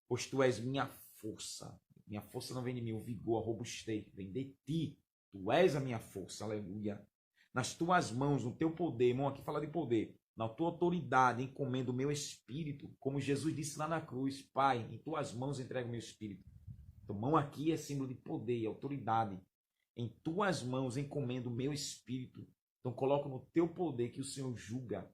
Pois tu és minha força. Minha força não vem de mim, o vigor, a robustez, vem de ti. Tu és a minha força, aleluia. Nas tuas mãos, no teu poder, irmão, aqui fala de poder. Na tua autoridade, encomendo o meu espírito. Como Jesus disse lá na cruz, Pai, em tuas mãos entrego o meu espírito. Então, mão aqui é símbolo de poder e autoridade. Em tuas mãos encomendo o meu espírito. Então, coloco no teu poder que o Senhor julga.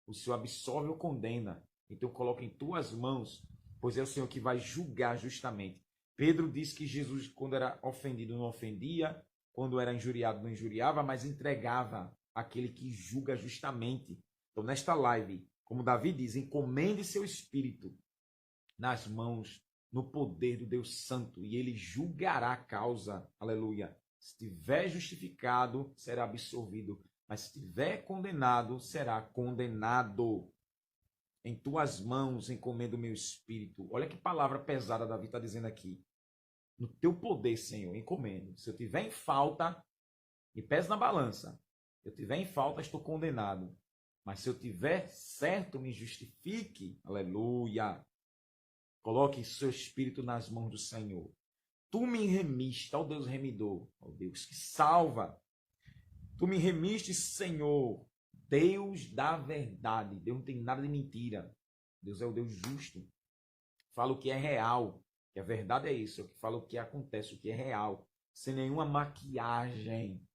O Senhor absolve ou condena. Então, coloco em tuas mãos, pois é o Senhor que vai julgar justamente. Pedro disse que Jesus, quando era ofendido, não ofendia, quando era injuriado, não injuriava, mas entregava aquele que julga justamente. Então, nesta live, como Davi diz, encomende seu espírito nas mãos, no poder do Deus Santo, e ele julgará a causa. Aleluia. Se estiver justificado, será absolvido. Mas se estiver condenado, será condenado. Em tuas mãos encomendo o meu espírito. Olha que palavra pesada Davi está dizendo aqui. No teu poder, Senhor, encomendo. Se eu tiver em falta, me pesa na balança. Se eu tiver em falta, estou condenado. Mas se eu tiver certo, me justifique. Aleluia. Coloque seu espírito nas mãos do Senhor. Tu me remiste, ó Deus remidor, ó Deus que salva. Tu me remiste, Senhor, Deus da verdade. Deus não tem nada de mentira. Deus é o Deus justo. Fala o que é real. Que a verdade é isso. Eu falo o que acontece, o que é real. Sem nenhuma maquiagem.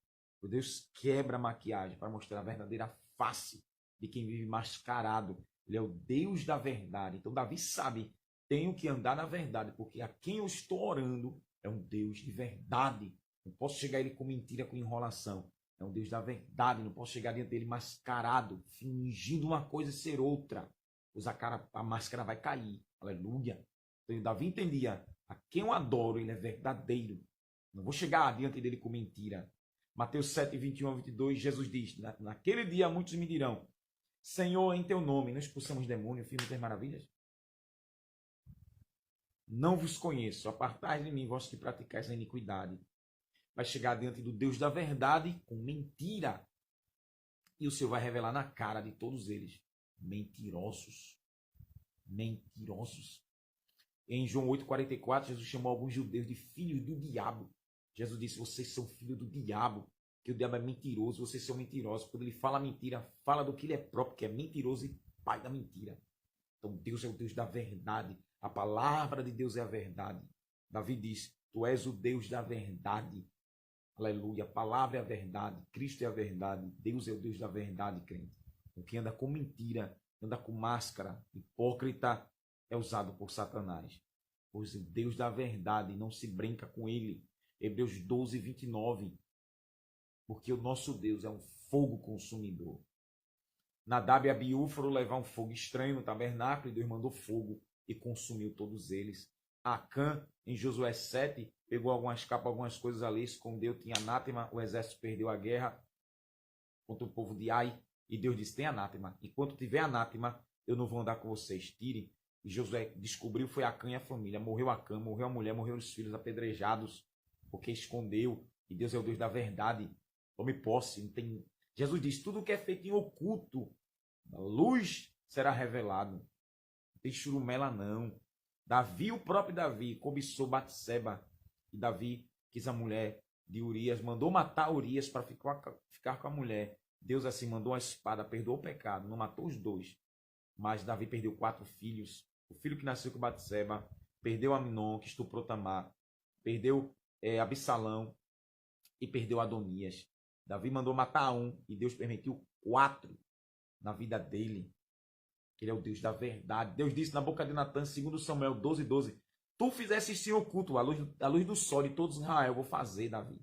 O Deus quebra a maquiagem para mostrar a verdadeira face de quem vive mascarado. Ele é o Deus da verdade. Então Davi sabe, tenho que andar na verdade, porque a quem eu estou orando é um Deus de verdade. Não posso chegar a ele com mentira, com enrolação. É um Deus da verdade. Não posso chegar diante dele mascarado, fingindo uma coisa e ser outra. Pois a máscara vai cair. Aleluia. Então, Davi entendia: a quem eu adoro, ele é verdadeiro. Não vou chegar diante dele com mentira. Mateus 7, 21 a 22, Jesus diz: naquele dia muitos me dirão: Senhor, em teu nome, não expulsamos demônio, fiz muitas maravilhas? Não vos conheço, apartai de mim, vós que praticais a iniquidade. Vai chegar diante do Deus da verdade com mentira. E o Senhor vai revelar na cara de todos eles: mentirosos. Mentirosos. Em João 8,44, Jesus chamou alguns judeus de filhos do diabo. Jesus disse: vocês são filhos do diabo, que o diabo é mentiroso, vocês são mentirosos. Quando ele fala mentira, fala do que ele é próprio, que é mentiroso e pai da mentira. Então Deus é o Deus da verdade. A palavra de Deus é a verdade. Davi diz: tu és o Deus da verdade. Aleluia. A palavra é a verdade. Cristo é a verdade. Deus é o Deus da verdade, crente. O que anda com mentira, anda com máscara, hipócrita, é usado por Satanás. Pois o Deus da verdade não se brinca com ele. Hebreus 12, 29. Porque o nosso Deus é um fogo consumidor. Nadab e Abiú foram levar um fogo estranho no tabernáculo e Deus mandou fogo e consumiu todos eles. Acã, em Josué 7, pegou algumas capas, algumas coisas ali, escondeu, tinha anátema, o exército perdeu a guerra contra o povo de Ai, e Deus disse: tem anátema. Enquanto tiver anátema, eu não vou andar com vocês, tirem. E Josué descobriu, foi Acã e a família. Morreu Acã, morreu a mulher, morreu os filhos apedrejados, porque escondeu. E Deus é o Deus da verdade. Tome posse. Não tem... Jesus diz: tudo que é feito em oculto, a luz será revelado. Não tem churumela, não. Davi, o próprio Davi, cobiçou Batseba. E Davi quis a mulher de Urias, mandou matar Urias para ficar com a mulher. Deus assim mandou a espada, perdoou o pecado, não matou os dois. Mas Davi perdeu 4 filhos. O filho que nasceu com Batseba, perdeu Amnon, que estuprou Tamar, perdeu Absalão e perdeu Adonias. Davi mandou matar um e Deus permitiu 4 na vida dele. Ele é o Deus da verdade. Deus disse na boca de Natan, segundo Samuel 12, 12, tu fizeste isso em oculto, a luz do sol de todos Israel, eu vou fazer, Davi.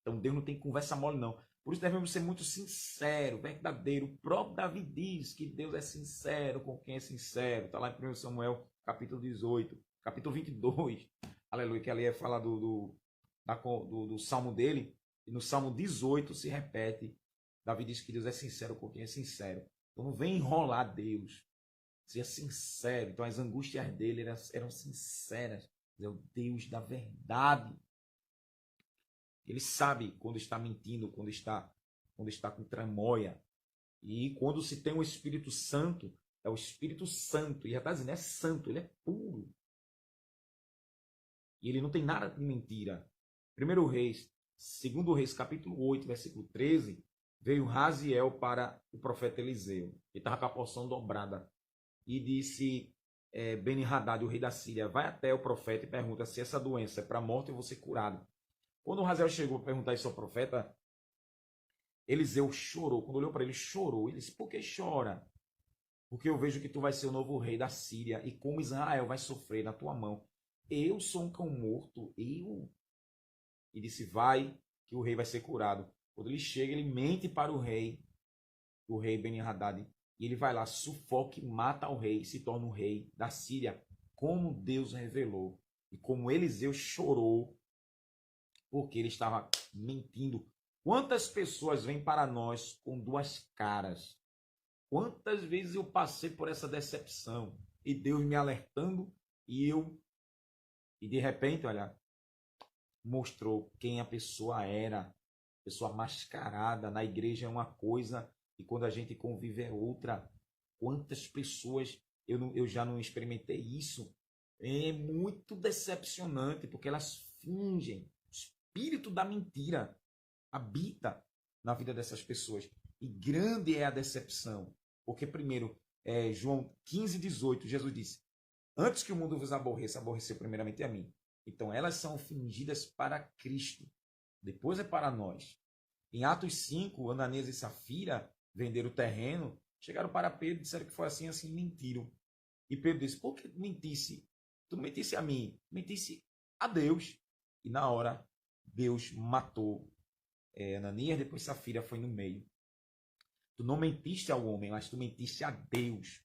Então Deus não tem conversa mole, não. Por isso devemos ser muito sinceros, verdadeiro. O próprio Davi diz que Deus é sincero com quem é sincero. Está lá em 1 Samuel, capítulo 18, capítulo 22. Aleluia, que ali é falar do salmo dele. E no salmo 18 se repete. Davi diz que Deus é sincero com quem é sincero. Então não vem enrolar Deus. Seja sincero. Então as angústias dele eram sinceras. É o Deus da verdade. Ele sabe quando está mentindo, quando está com tramóia. E quando se tem o Espírito Santo, é o Espírito Santo. E já está dizendo, é santo, ele é puro. E ele não tem nada de mentira. 1 Reis, 2 Reis, capítulo 8, versículo 13, veio Raziel para o profeta Eliseu. Ele estava com a porção dobrada. E disse Beni-Hadad, o rei da Síria, vai até o profeta e pergunta se essa doença é para a morte ou vou ser curado. Quando o Raziel chegou para perguntar isso ao profeta, Eliseu chorou. Quando olhou para ele, chorou. Ele disse: por que chora? Porque eu vejo que tu vai ser o novo rei da Síria e como Israel vai sofrer na tua mão. Eu sou um cão morto, eu. E disse: vai, que o rei vai ser curado. Quando ele chega, ele mente para o rei Beni-Hadad. E ele vai lá, sufoca e mata o rei e se torna o rei da Síria, como Deus revelou. E como Eliseu chorou, porque ele estava mentindo. Quantas pessoas vêm para nós com 2 caras? Quantas vezes eu passei por essa decepção e Deus me alertando e de repente, olha, mostrou quem a pessoa era. Pessoa mascarada na igreja é uma coisa e quando a gente convive é outra. Quantas pessoas eu já não experimentei isso? É muito decepcionante porque elas fingem. Espírito da mentira habita na vida dessas pessoas. E grande é a decepção. Porque, primeiro, João 15, 18, Jesus disse: antes que o mundo vos aborreça, aborreceu primeiramente a mim. Então, elas são fingidas para Cristo. Depois é para nós. Em Atos 5, Ananias e Safira venderam o terreno, chegaram para Pedro e disseram que foi assim, assim, mentiram. E Pedro disse: por que mentisse? Tu não mentisse a mim, mentisse a Deus. E na hora, Deus matou Ananias, depois Safira foi no meio. Tu não mentiste ao homem, mas tu mentiste a Deus.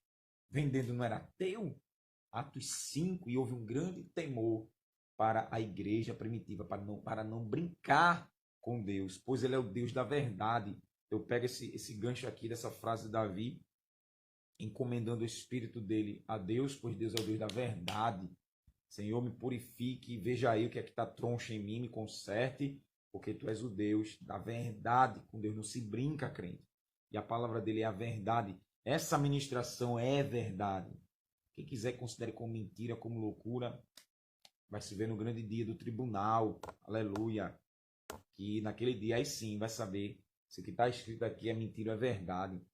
Vendendo não era teu? Atos 5, e houve um grande temor para a igreja primitiva, para não brincar com Deus, pois ele é o Deus da verdade. Eu pego esse gancho aqui dessa frase de Davi, encomendando o espírito dele a Deus, pois Deus é o Deus da verdade. Senhor, me purifique, veja aí o que é que está troncho em mim, me conserte, porque tu és o Deus da verdade. Com Deus não se brinca, crente. E a palavra dele é a verdade. Essa ministração é verdade. Quem quiser considere como mentira, como loucura, vai se ver no grande dia do tribunal. Aleluia. Que naquele dia aí sim vai saber se o que está escrito aqui é mentira ou é verdade.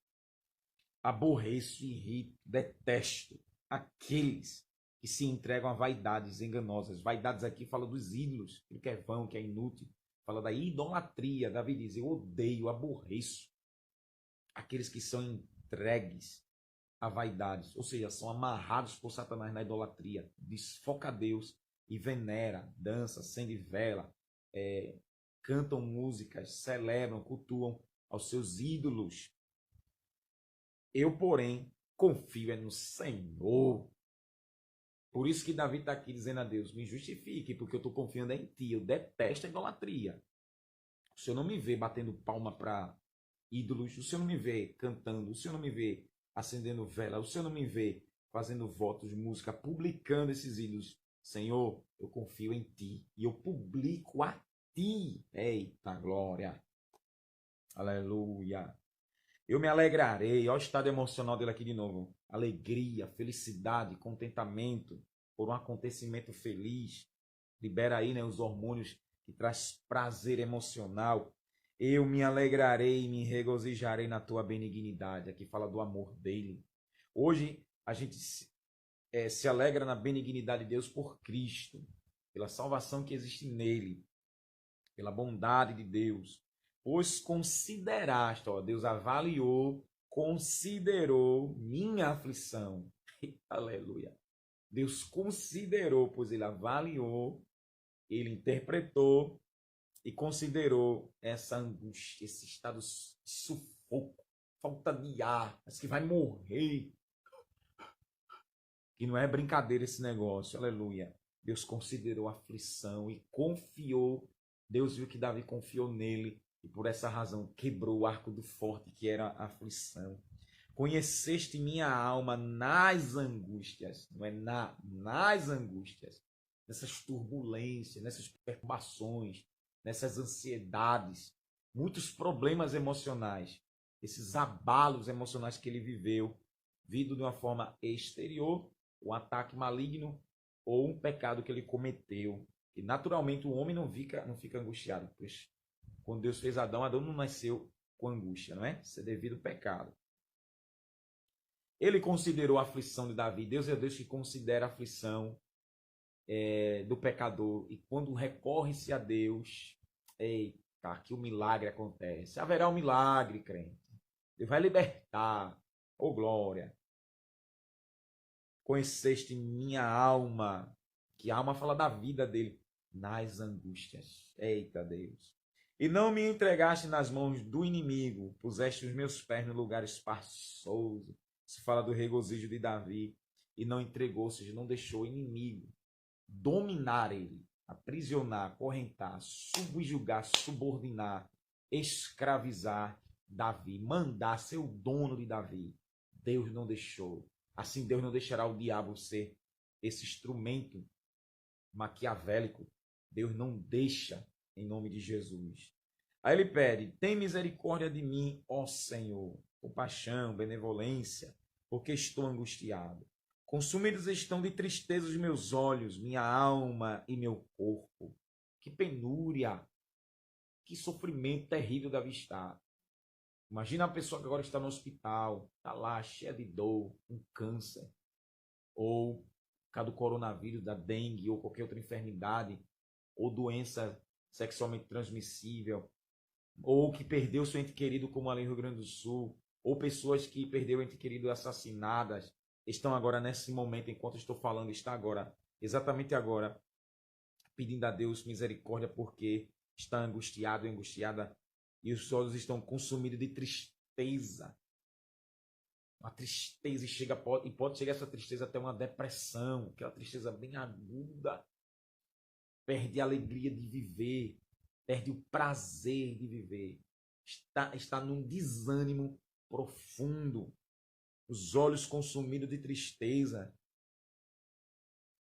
Aborreço, irrito, detesto aqueles que se entregam a vaidades enganosas. Vaidades aqui fala dos ídolos, aquilo que é vão, que é inútil. Fala da idolatria. Davi diz, eu odeio, aborreço aqueles que são entregues a vaidades, ou seja, são amarrados por Satanás na idolatria, desfoca a Deus e venera, dança, acende vela, cantam músicas, celebram, cultuam aos seus ídolos. Eu, porém, confio no Senhor. Por isso que Davi está aqui dizendo a Deus, me justifique, porque eu estou confiando em ti, eu detesto a idolatria. O Senhor não me vê batendo palma para ídolos, o Senhor não me vê cantando, o Senhor não me vê acendendo vela, o Senhor não me vê fazendo votos de música, publicando esses ídolos. Senhor, eu confio em ti e eu publico a ti. Eita glória! Aleluia! Eu me alegrarei. Olha o estado emocional dele aqui de novo. Alegria, felicidade, contentamento por um acontecimento feliz. Libera aí, né, os hormônios que traz prazer emocional. Eu me alegrarei e me regozijarei na tua benignidade. Aqui fala do amor dele. Hoje a gente se alegra na benignidade de Deus por Cristo, pela salvação que existe nele, pela bondade de Deus. Pois consideraste, ó, Deus avaliou, considerou minha aflição. Aleluia. Deus considerou, pois ele avaliou, ele interpretou e considerou essa angústia, esse estado de sufoco, falta de ar, mas que vai morrer. E não é brincadeira esse negócio, aleluia. Deus considerou a aflição e confiou. Deus viu que Davi confiou nele e por essa razão quebrou o arco do forte que era a aflição. Conheceste minha alma nas angústias, não é nas angústias, nessas turbulências, nessas perturbações, nessas ansiedades, muitos problemas emocionais, esses abalos emocionais que ele viveu, vindo de uma forma exterior, um ataque maligno ou um pecado que ele cometeu. E naturalmente o homem não fica angustiado, pois quando Deus fez Adão, Adão não nasceu com angústia, não é? Isso é devido ao pecado. Ele considerou a aflição de Davi. Deus é Deus que considera a aflição do pecador. E quando recorre-se a Deus, eita, que o milagre acontece. Haverá um milagre, crente. Ele vai libertar. Oh, glória. Conheceste minha alma. Que a alma fala da vida dele. Nas angústias. Eita, Deus. E não me entregaste nas mãos do inimigo. Puseste os meus pés no lugar espaçoso. Se fala do regozijo de Davi. E não entregou, ou seja, não deixou o inimigo dominar ele, aprisionar, acorrentar, subjugar, subordinar, escravizar Davi, mandar ser o dono de Davi. Deus não deixou. Assim Deus não deixará o diabo ser esse instrumento maquiavélico. Deus não deixa, em nome de Jesus. Aí ele pede, tem misericórdia de mim, ó Senhor, compaixão, benevolência, porque estou angustiado. Consumidos estão de tristeza os meus olhos, minha alma e meu corpo. Que penúria, que sofrimento terrível deve estar. Imagina a pessoa que agora está no hospital, está lá cheia de dor, um câncer, ou por causa do coronavírus, da dengue, ou qualquer outra enfermidade, ou doença sexualmente transmissível, ou que perdeu seu ente querido, como ali no Rio Grande do Sul, ou pessoas que perderam ente querido assassinadas, estão agora nesse momento, enquanto estou falando, está agora, exatamente agora, pedindo a Deus misericórdia porque está angustiado e angustiada e os olhos estão consumidos de tristeza. Uma tristeza e pode chegar essa tristeza até uma depressão, aquela tristeza bem aguda. Perde a alegria de viver, perde o prazer de viver. Está num desânimo profundo. Os olhos consumidos de tristeza.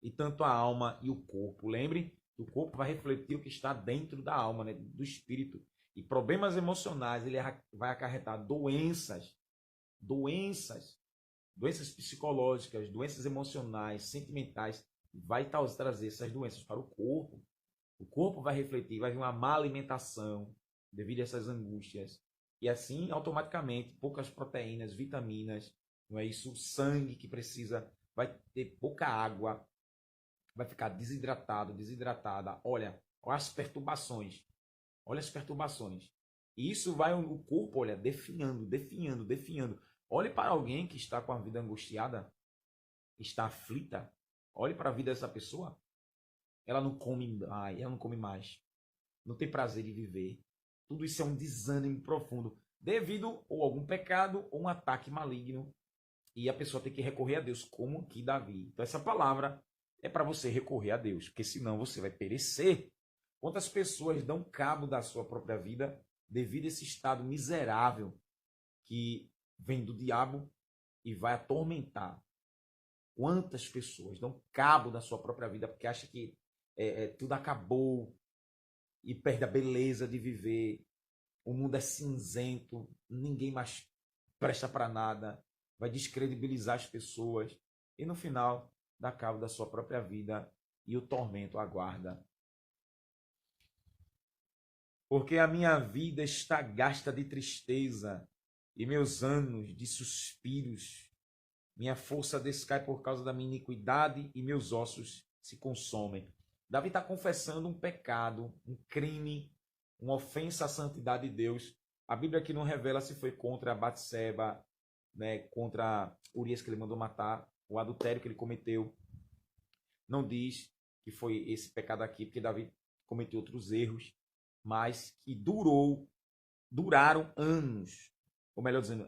E tanto a alma e o corpo. Lembre, o corpo vai refletir o que está dentro da alma, né? Do espírito. E problemas emocionais, ele vai acarretar doenças psicológicas, doenças emocionais, sentimentais, vai trazer essas doenças para o corpo. O corpo vai refletir, vai vir uma má alimentação devido a essas angústias. E assim, automaticamente, poucas proteínas, vitaminas, não é isso? O sangue que precisa, vai ter pouca água, vai ficar desidratada. Olha as perturbações. Olha as perturbações. E isso vai o corpo, olha, definhando. Olhe para alguém que está com a vida angustiada, está aflita. Olhe para a vida dessa pessoa. Ela não come mais. Não tem prazer de viver. Tudo isso é um desânimo profundo, devido a algum pecado ou um ataque maligno. E a pessoa tem que recorrer a Deus, como aqui Davi. Então essa palavra é para você recorrer a Deus, porque senão você vai perecer. Quantas pessoas dão cabo da sua própria vida devido a esse estado miserável que vem do diabo e vai atormentar? Quantas pessoas dão cabo da sua própria vida porque acham que tudo acabou e perde a beleza de viver. O mundo é cinzento, ninguém mais presta para nada, vai descredibilizar as pessoas e no final dá cabo da sua própria vida e o tormento aguarda. Porque a minha vida está gasta de tristeza e meus anos de suspiros. Minha força descai por causa da minha iniquidade e meus ossos se consomem. Davi está confessando um pecado, um crime, uma ofensa à santidade de Deus. A Bíblia aqui não revela se foi contra Batseba, né, contra Urias que ele mandou matar, o adultério que ele cometeu. Não diz que foi esse pecado aqui, porque Davi cometeu outros erros, mas que duraram anos. Ou melhor dizendo,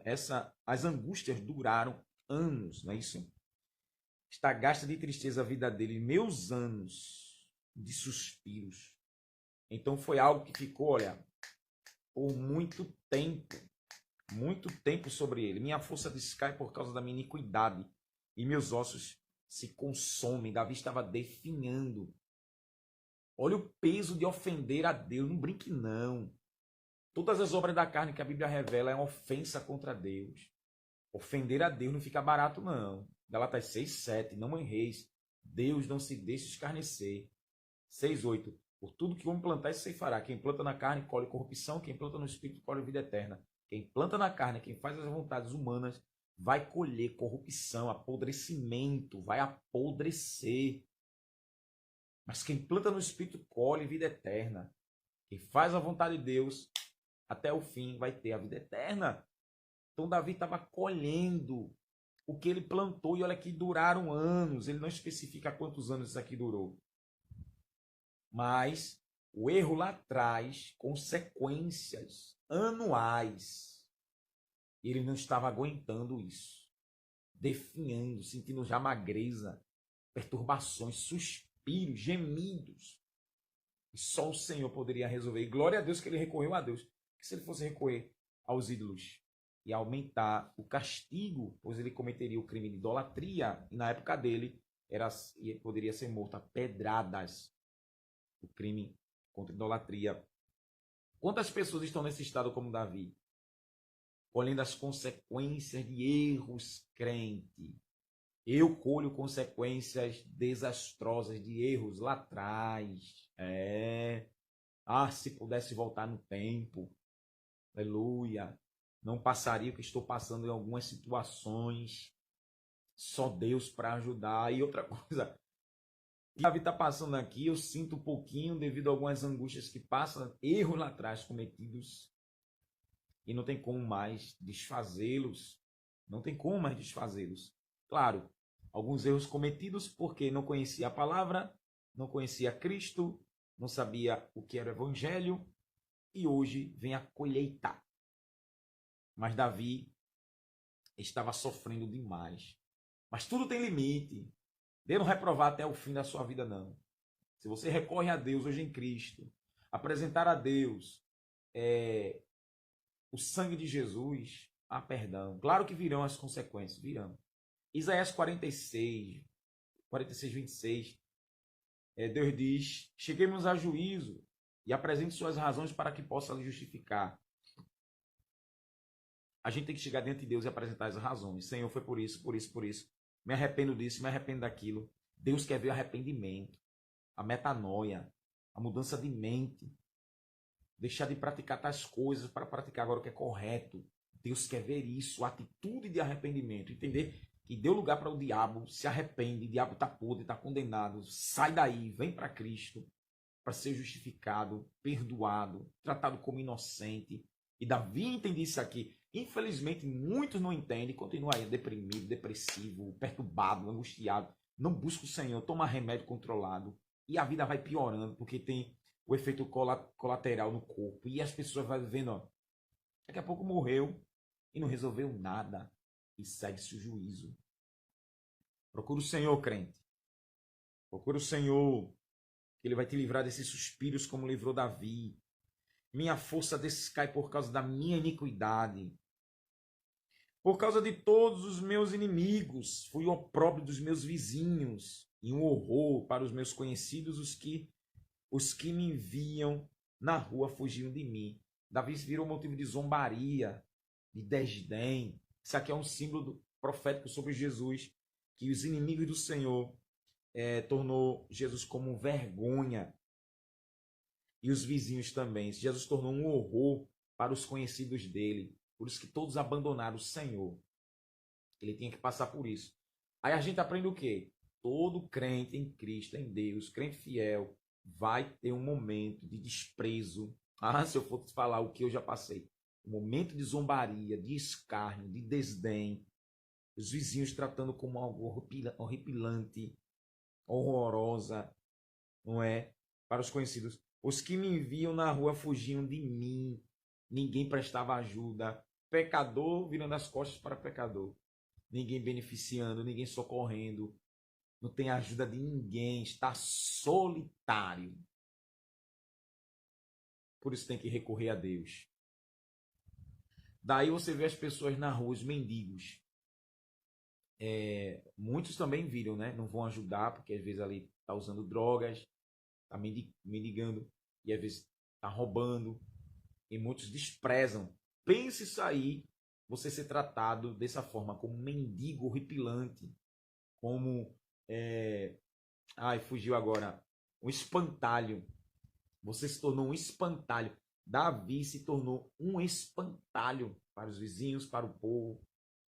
as angústias duraram anos, não é isso? Está gasta de tristeza a vida dele, meus anos de suspiros. Então foi algo que ficou, olha, por muito tempo sobre ele. Minha força descai por causa da minha iniquidade e meus ossos se consomem. Davi estava definhando. Olha o peso de ofender a Deus, não brinque não. Todas as obras da carne que a Bíblia revela é uma ofensa contra Deus. Ofender a Deus não fica barato não. Galatas 6:7, não erreis. Deus não se deixa escarnecer. 6:8, por tudo que o homem plantar, isso ceifará. Quem planta na carne, colhe corrupção. Quem planta no espírito, colhe vida eterna. Quem planta na carne, quem faz as vontades humanas, vai colher corrupção, apodrecimento, vai apodrecer. Mas quem planta no espírito, colhe vida eterna. Quem faz a vontade de Deus, até o fim, vai ter a vida eterna. Então Davi estava colhendo o que ele plantou, e olha que duraram anos. Ele não especifica quantos anos isso aqui durou. Mas o erro lá traz consequências anuais. Ele não estava aguentando isso. Definhando, sentindo já magreza, perturbações, suspiros, gemidos. E só o Senhor poderia resolver. E glória a Deus que ele recorreu a Deus. Porque se ele fosse recorrer aos ídolos, ia aumentar o castigo, pois ele cometeria o crime de idolatria. E na época dele, poderia ser morto a pedradas. O crime contra a idolatria. Quantas pessoas estão nesse estado como Davi? Colhendo as consequências de erros crente. Eu colho consequências desastrosas de erros lá atrás. Se pudesse voltar no tempo. Aleluia. Não passaria o que estou passando em algumas situações. Só Deus para ajudar. E outra coisa, que Davi está passando aqui, eu sinto um pouquinho devido a algumas angústias que passam, erros lá atrás cometidos, e não tem como mais desfazê-los. Não tem como mais desfazê-los. Claro, alguns erros cometidos porque não conhecia a palavra, não conhecia Cristo, não sabia o que era o Evangelho, e hoje vem a colheita. Mas Davi estava sofrendo demais. Mas tudo tem limite. Deus não vai provar até o fim da sua vida, não. Se você recorre a Deus hoje em Cristo, apresentar a Deus o sangue de Jesus, há perdão. Claro que virão as consequências, virão. Isaías 46, 26, Deus diz, cheguemos a juízo e apresente suas razões para que possa lhe justificar. A gente tem que chegar diante de Deus e apresentar as razões. Senhor, foi por isso, por isso, por isso. Me arrependo disso, me arrependo daquilo. Deus quer ver o arrependimento, a metanoia, a mudança de mente. Deixar de praticar tais coisas para praticar agora o que é correto. Deus quer ver isso, a atitude de arrependimento. Entender que deu lugar para o diabo, se arrepende, o diabo está podre, está condenado. Sai daí, vem para Cristo para ser justificado, perdoado, tratado como inocente. E Davi entende isso aqui. Infelizmente, muitos não entendem, continuam aí deprimido, depressivo, perturbado, angustiado. Não busca o Senhor, toma remédio controlado. E a vida vai piorando, porque tem o efeito colateral no corpo. E as pessoas vão vendo, ó, daqui a pouco morreu e não resolveu nada. E segue-se o juízo. Procura o Senhor, crente. Procura o Senhor, que Ele vai te livrar desses suspiros como livrou Davi. Minha força descai por causa da minha iniquidade. Por causa de todos os meus inimigos, fui opróbrio dos meus vizinhos, e um horror para os meus conhecidos, os que me viam na rua fugiam de mim. Davi virou motivo de zombaria, de desdém. Isso aqui é um símbolo profético sobre Jesus, que os inimigos do Senhor tornou Jesus como vergonha. E os vizinhos também. Jesus tornou um horror para os conhecidos dele. Por isso que todos abandonaram o Senhor. Ele tinha que passar por isso. Aí a gente aprende o quê? Todo crente em Cristo, em Deus, crente fiel, vai ter um momento de desprezo. Ah, se eu fosse falar o que eu já passei. Um momento de zombaria, de escárnio, de desdém. Os vizinhos tratando como algo horripilante, horrorosa, não é? Para os conhecidos. Os que me viam na rua fugiam de mim. Ninguém prestava ajuda. Pecador virando as costas para pecador. Ninguém beneficiando, ninguém socorrendo. Não tem ajuda de ninguém. Está solitário. Por isso tem que recorrer a Deus. Daí você vê as pessoas na rua, os mendigos. Muitos também viram, né? Não vão ajudar, porque às vezes ali está usando drogas, está mendigando, e às vezes está roubando. E muitos desprezam. Pense isso aí, você ser tratado dessa forma, como um mendigo horripilante, como, fugiu agora, um espantalho. Você se tornou um espantalho. Davi se tornou um espantalho para os vizinhos, para o povo.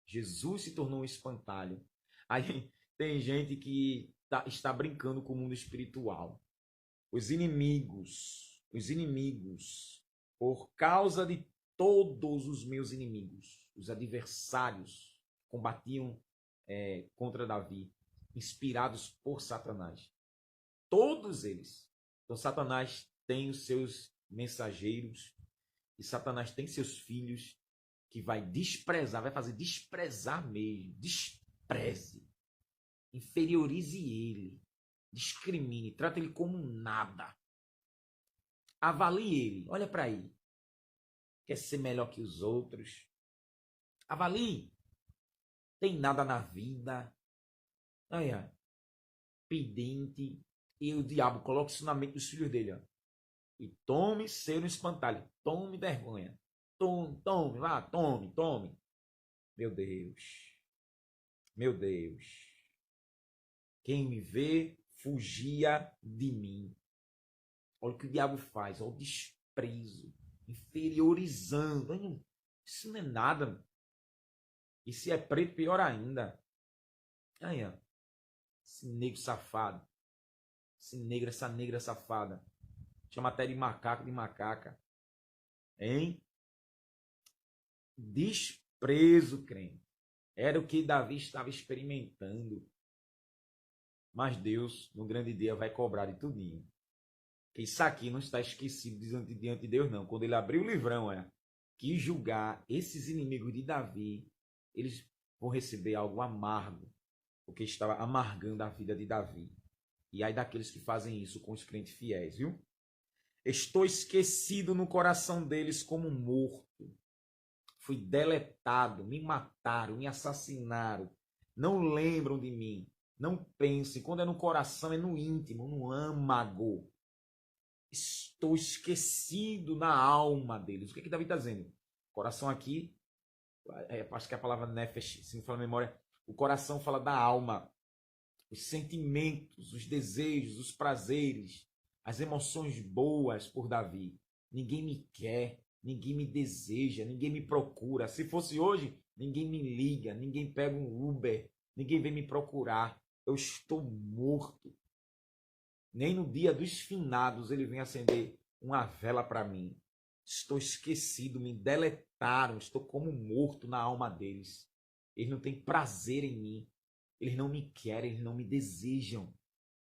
Jesus se tornou um espantalho. Aí tem gente que está brincando com o mundo espiritual. Os inimigos, por causa de todos os meus inimigos, os adversários combatiam contra Davi, inspirados por Satanás. Todos eles. Então Satanás tem os seus mensageiros e Satanás tem seus filhos que vai desprezar, vai fazer desprezar mesmo. Despreze. Inferiorize ele. Discrimine. Trate ele como nada. Avalie ele. Olha para ele. Quer ser melhor que os outros. Avalie. Tem nada na vida. Olha. Pedinte. E o diabo coloca isso na mente dos filhos dele. Ó. E tome ser um espantalho. Tome vergonha. Tome, vá, tome. Meu Deus. Meu Deus. Quem me vê, fugia de mim. Olha o que o diabo faz. Olha o desprezo. Inferiorizando. Isso não é nada. E se é preto, pior ainda. Aí, ó. Esse negro safado. Essa negra safada. Chama até de macaco, de macaca. Hein? Desprezo, crente. Era o que Davi estava experimentando. Mas Deus, no grande dia, vai cobrar de tudinho. Que isso aqui não está esquecido diante de Deus, não. Quando ele abriu o livrão, que julgar esses inimigos de Davi, eles vão receber algo amargo, porque estava amargando a vida de Davi. E aí daqueles que fazem isso com os crentes fiéis, viu? Estou esquecido no coração deles como morto. Fui deletado, me mataram, me assassinaram. Não lembram de mim. Não pensem. Quando é no coração, é no íntimo, no âmago. Estou esquecido na alma deles. O que Davi está dizendo? Coração aqui, acho que é a palavra nefesh, se me fala a memória, o coração fala da alma, os sentimentos, os desejos, os prazeres, as emoções boas por Davi. Ninguém me quer, ninguém me deseja, ninguém me procura. Se fosse hoje, ninguém me liga, ninguém pega um Uber, ninguém vem me procurar. Eu estou morto. Nem no dia dos finados ele vem acender uma vela para mim. Estou esquecido, me deletaram, estou como morto na alma deles. Eles não têm prazer em mim. Eles não me querem, eles não me desejam.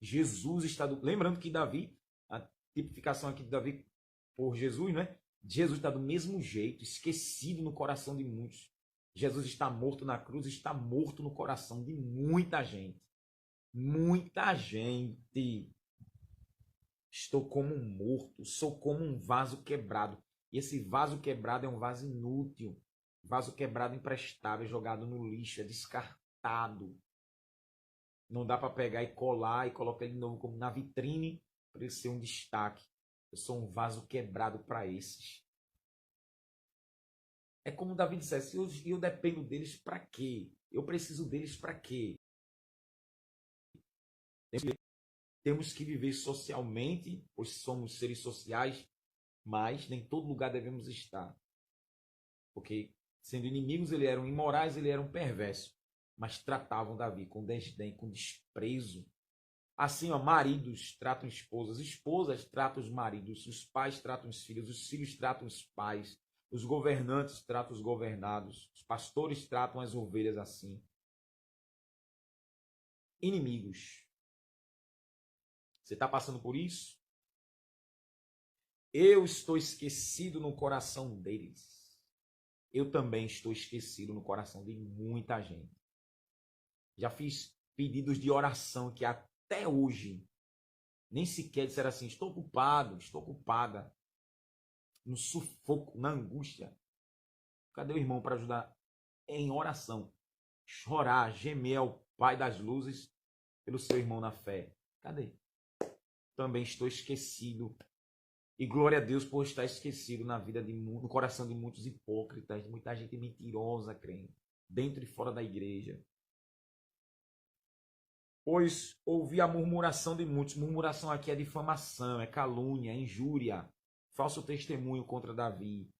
Jesus está... Lembrando que Davi, a tipificação aqui de Davi por Jesus, né? Jesus está do mesmo jeito, esquecido no coração de muitos. Jesus está morto na cruz, está morto no coração de muita gente. Muita gente. Estou como um morto, sou como um vaso quebrado. E esse vaso quebrado é um vaso inútil. Vaso quebrado emprestável, jogado no lixo, é descartado. Não dá para pegar e colar e colocar ele de novo como na vitrine para ele ser um destaque. Eu sou um vaso quebrado para esses. É como Davi dissesse, eu dependo deles para quê? Eu preciso deles para quê? Temos que viver socialmente, pois somos seres sociais, mas nem todo lugar devemos estar. Porque, sendo inimigos, eles eram imorais, eles eram perversos, mas tratavam Davi com desdém, com desprezo. Assim, maridos tratam esposas, esposas tratam os maridos, os pais tratam os filhos tratam os pais, os governantes tratam os governados, os pastores tratam as ovelhas assim. Inimigos. Você está passando por isso? Eu estou esquecido no coração deles. Eu também estou esquecido no coração de muita gente. Já fiz pedidos de oração que até hoje nem sequer disseram assim, estou ocupado, estou ocupada. No sufoco, na angústia. Cadê o irmão para ajudar em oração? Chorar, gemer ao Pai das luzes pelo seu irmão na fé. Cadê? Também estou esquecido. E glória a Deus por estar esquecido na vida no coração de muitos hipócritas, de muita gente mentirosa, crente, dentro e fora da igreja. Pois ouvi a murmuração de muitos. Murmuração aqui é difamação, é calúnia, é injúria, falso testemunho contra Davi.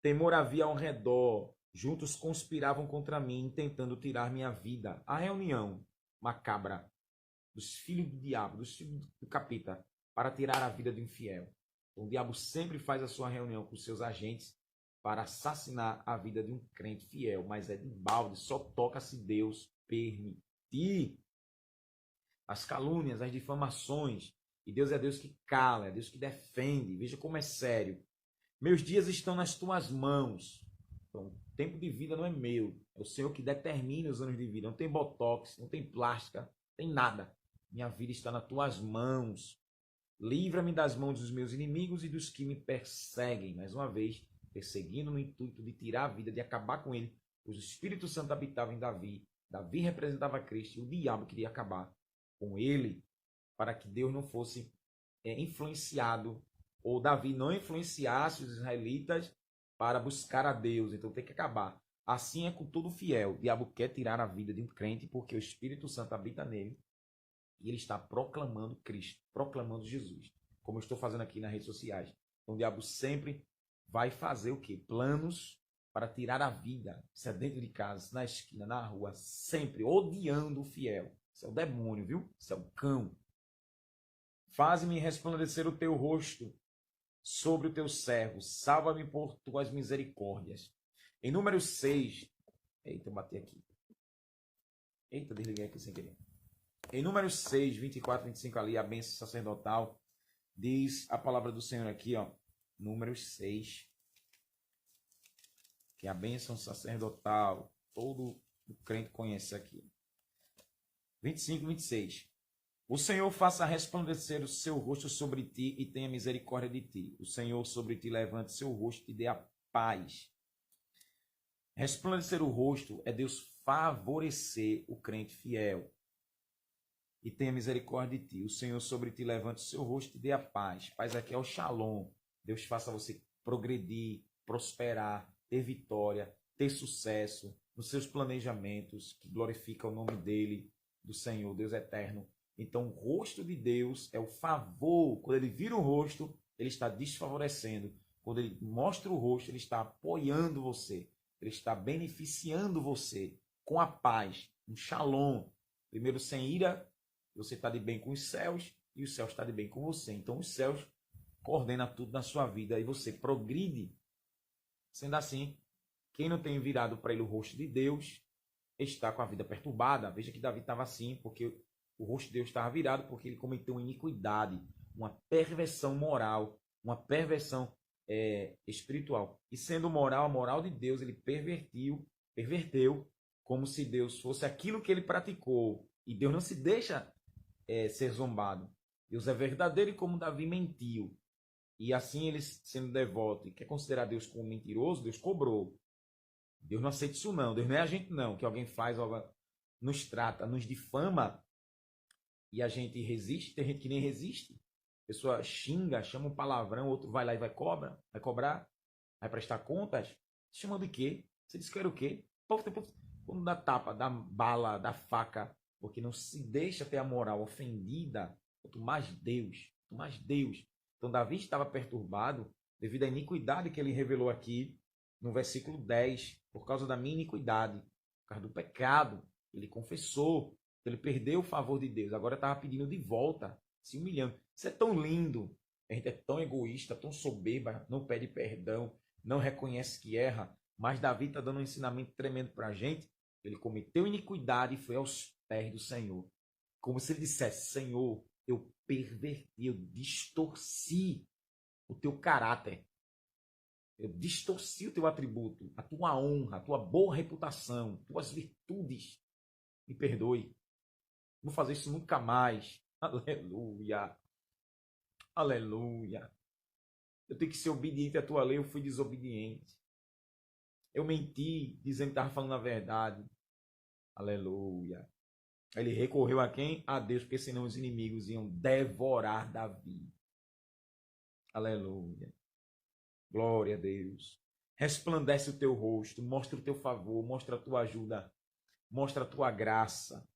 Temor havia ao redor. Juntos conspiravam contra mim, tentando tirar minha vida. A reunião macabra dos filhos do diabo, dos filhos do capeta, para tirar a vida do infiel. Então, o diabo sempre faz a sua reunião com seus agentes para assassinar a vida de um crente fiel, mas é de balde, só toca se Deus permitir. As calúnias, as difamações, e Deus é Deus que cala, é Deus que defende. Veja como é sério. Meus dias estão nas tuas mãos. Então, o tempo de vida não é meu. É o Senhor que determina os anos de vida. Não tem botox, não tem plástica, não tem nada. Minha vida está nas tuas mãos. Livra-me das mãos dos meus inimigos e dos que me perseguem. Mais uma vez, perseguindo no intuito de tirar a vida, de acabar com ele. Pois o Espírito Santo habitava em Davi. Davi representava Cristo e o diabo queria acabar com ele para que Deus não fosse influenciado, ou Davi não influenciasse os israelitas para buscar a Deus. Então tem que acabar. Assim é com todo fiel. O diabo quer tirar a vida de um crente porque o Espírito Santo habita nele e ele está proclamando Cristo, proclamando Jesus, como eu estou fazendo aqui nas redes sociais. Então o diabo sempre vai fazer o quê? Planos para tirar a vida. Isso é dentro de casa, na esquina, na rua, sempre odiando o fiel. Isso é o demônio, viu? Isso é o cão. Faze-me resplandecer o teu rosto sobre o teu servo. Salva-me por tuas misericórdias. Em Números 6. Eita, eu bati aqui. Eita, desliguei aqui sem querer. Em Números 6, 24, 25 ali, a bênção sacerdotal. Diz a palavra do Senhor aqui, ó, Números 6, que é a bênção sacerdotal, todo o crente conhece aqui. 25, 26. O Senhor faça resplandecer o seu rosto sobre ti e tenha misericórdia de ti. O Senhor sobre ti levante seu rosto e te dê a paz. Resplandecer o rosto é Deus favorecer o crente fiel. E tenha misericórdia de ti. O Senhor sobre ti levante o seu rosto e te dê a paz. Paz aqui é o shalom. Deus faça você progredir, prosperar, ter vitória, ter sucesso nos seus planejamentos, que glorifica o nome dele, do Senhor, Deus eterno. Então, o rosto de Deus é o favor. Quando ele vira o rosto, ele está desfavorecendo. Quando ele mostra o rosto, ele está apoiando você. Ele está beneficiando você com a paz, um shalom. Primeiro, sem ira, você está de bem com os céus e os céus estão de bem com você. Então, os céus coordenam tudo na sua vida e você progride. Sendo assim, quem não tem virado para ele o rosto de Deus está com a vida perturbada. Veja que Davi estava assim, porque o rosto de Deus estava virado, porque ele cometeu uma iniquidade, uma perversão moral, uma perversão espiritual. E sendo moral, a moral de Deus, ele perverteu, como se Deus fosse aquilo que ele praticou. E Deus não se deixa ser zombado. Deus é verdadeiro e como Davi mentiu. E assim ele sendo devoto e quer considerar Deus como mentiroso, Deus cobrou. Deus não aceita isso não. Deus não é a gente não, que alguém faz, nos trata, nos difama e a gente resiste. Tem gente que nem resiste. A pessoa xinga, chama um palavrão, outro vai lá e vai cobrar, vai prestar contas. Você chama de quê? Você disse que era o quê? Quando dá tapa, dá bala, dá faca, porque não se deixa ter a moral ofendida, quanto mais Deus, quanto mais Deus. Então Davi estava perturbado devido à iniquidade que ele revelou aqui no versículo 10, por causa da minha iniquidade, por causa do pecado. Ele confessou, ele perdeu o favor de Deus, agora estava pedindo de volta, se humilhando. Isso é tão lindo, a gente é tão egoísta, tão soberba, não pede perdão, não reconhece que erra, mas Davi está dando um ensinamento tremendo para a gente. Ele cometeu iniquidade e foi aos pés do Senhor, como se ele dissesse: Senhor, eu perverti, eu distorci o teu caráter, eu distorci o teu atributo, a tua honra, a tua boa reputação, tuas virtudes. Me perdoe. Não vou fazer isso nunca mais. Aleluia. Aleluia. Eu tenho que ser obediente à tua lei, eu fui desobediente. Eu menti, dizendo que estava falando a verdade. Aleluia. Ele recorreu a quem? A Deus, porque senão os inimigos iam devorar Davi. Aleluia. Glória a Deus. Resplandece o teu rosto, mostra o teu favor, mostra a tua ajuda, mostra a tua graça,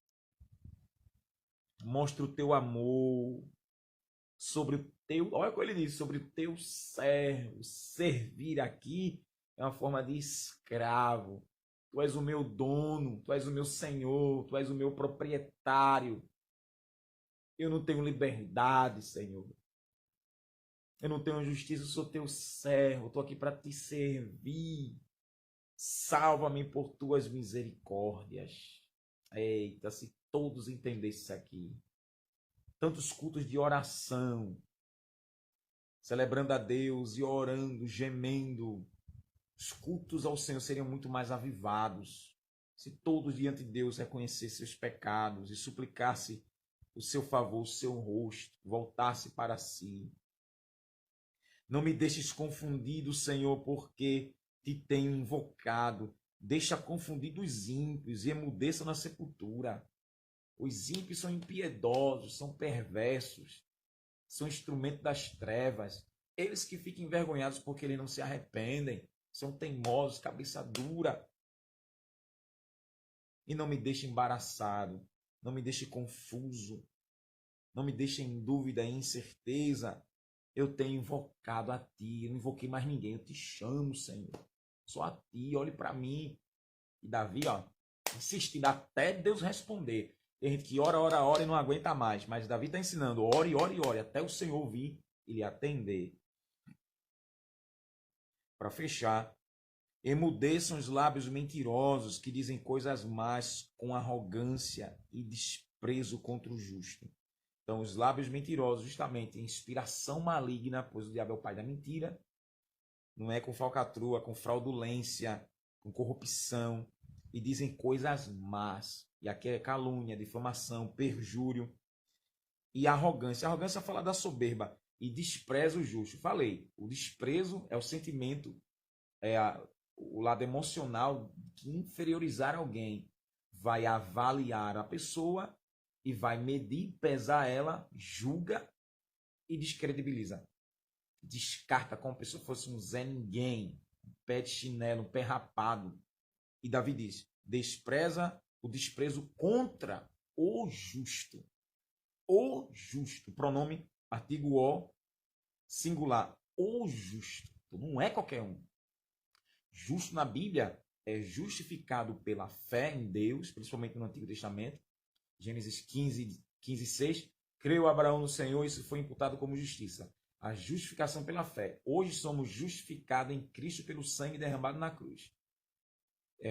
mostra o teu amor sobre o teu, olha o que ele diz, sobre o teu servo. Servir aqui é uma forma de escravo. Tu és o meu dono, tu és o meu senhor, tu és o meu proprietário. Eu não tenho liberdade, Senhor. Eu não tenho justiça, eu sou teu servo, estou aqui para te servir. Salva-me por tuas misericórdias. Eita, se todos entendessem isso aqui. Tantos cultos de oração, celebrando a Deus e orando, gemendo. Os cultos ao Senhor seriam muito mais avivados se todos diante de Deus reconhecessem seus pecados e suplicasse o seu favor, o seu rosto, voltasse para si. Não me deixes confundido, Senhor, porque te tenho invocado. Deixa confundido os ímpios e emudeça na sepultura. Os ímpios são impiedosos, são perversos, são instrumento das trevas. Eles que ficam envergonhados porque eles não se arrependem, são teimosos, cabeça dura. E não me deixe embaraçado, não me deixe confuso, não me deixe em dúvida e incerteza. Eu tenho invocado a ti, eu não invoquei mais ninguém, eu te chamo, Senhor. Só a ti, olhe para mim. E Davi, insistindo até Deus responder. Tem gente que ora e não aguenta mais, mas Davi está ensinando, ore, até o Senhor vir e lhe atender. Para fechar, emudeçam os lábios mentirosos que dizem coisas más com arrogância e desprezo contra o justo. Então, os lábios mentirosos, justamente, inspiração maligna, pois o diabo é o pai da mentira, não é com falcatrua, com fraudulência, com corrupção, e dizem coisas más. E aqui é calúnia, difamação, perjúrio e arrogância. A arrogância fala da soberba e despreza o justo. Falei, o desprezo é o sentimento, o lado emocional que inferiorizar alguém. Vai avaliar a pessoa e vai medir, pesar ela, julga e descredibiliza. Descarta como se a pessoa fosse um Zé Ninguém, um pé de chinelo, um pé rapado. E Davi diz, despreza o desprezo contra o justo. O justo, pronome, artigo O, singular, o justo. Então, não é qualquer um. Justo na Bíblia é justificado pela fé em Deus, principalmente no Antigo Testamento. Gênesis 15, 6. Creu Abraão no Senhor e isso foi imputado como justiça. A justificação pela fé. Hoje somos justificados em Cristo pelo sangue derramado na cruz.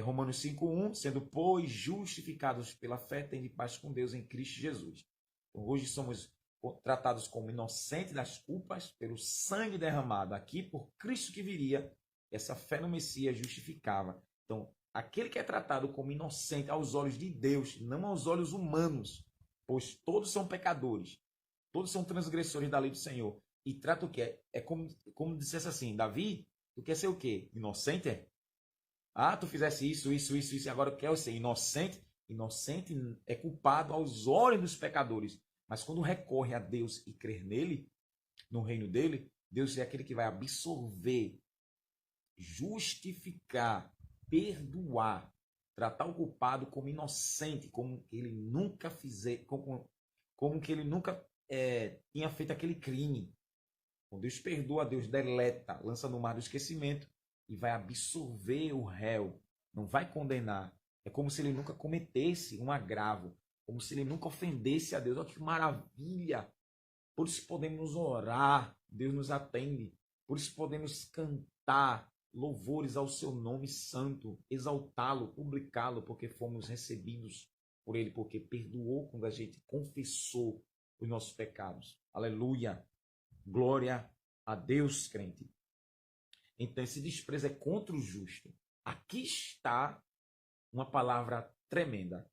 Romanos 5:1, sendo, pois, justificados pela fé, tem de paz com Deus em Cristo Jesus. Então, hoje somos tratados como inocentes das culpas pelo sangue derramado aqui por Cristo que viria. Essa fé no Messias justificava. Então, aquele que é tratado como inocente aos olhos de Deus, não aos olhos humanos, pois todos são pecadores, todos são transgressores da lei do Senhor. E trata o que? É como dissesse assim, Davi, tu quer ser o quê? Inocente? Ah, tu fizesse isso, e agora eu quero ser inocente. Inocente é culpado aos olhos dos pecadores. Mas quando recorre a Deus e crer nele, no reino dele, Deus é aquele que vai absorver, justificar, perdoar, tratar o culpado como inocente, como que ele nunca como que ele nunca tinha feito aquele crime. Quando Deus perdoa, Deus deleta, lança no mar do esquecimento e vai absorver o réu, não vai condenar. É como se ele nunca cometesse um agravo, como se ele nunca ofendesse a Deus. Olha que maravilha! Por isso podemos orar, Deus nos atende. Por isso podemos cantar louvores ao seu nome santo, exaltá-lo, publicá-lo, porque fomos recebidos por ele, porque perdoou quando a gente confessou os nossos pecados. Aleluia! Glória a Deus, crente. Então, esse desprezo é contra o justo. Aqui está uma palavra tremenda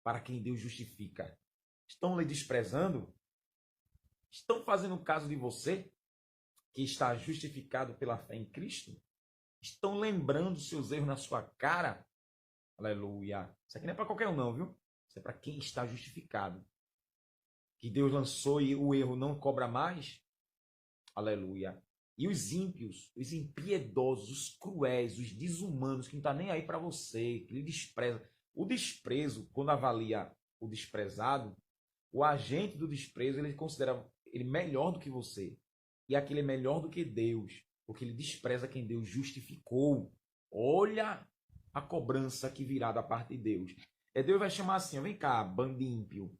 para quem Deus justifica. Estão lhe desprezando? Estão fazendo caso de você, que está justificado pela fé em Cristo? Estão lembrando seus erros na sua cara? Aleluia. Isso aqui não é para qualquer um não, viu? Isso é para quem está justificado. Que Deus lançou e o erro não cobra mais? Aleluia. E os ímpios, os impiedosos, os cruéis, os desumanos, que não está nem aí para você, que lhe despreza. O desprezo, quando avalia o desprezado, o agente do desprezo, ele considera ele melhor do que você. E aquele é melhor do que Deus, porque ele despreza quem Deus justificou. Olha a cobrança que virá da parte de Deus. Deus vai chamar assim, vem cá, bando de ímpio,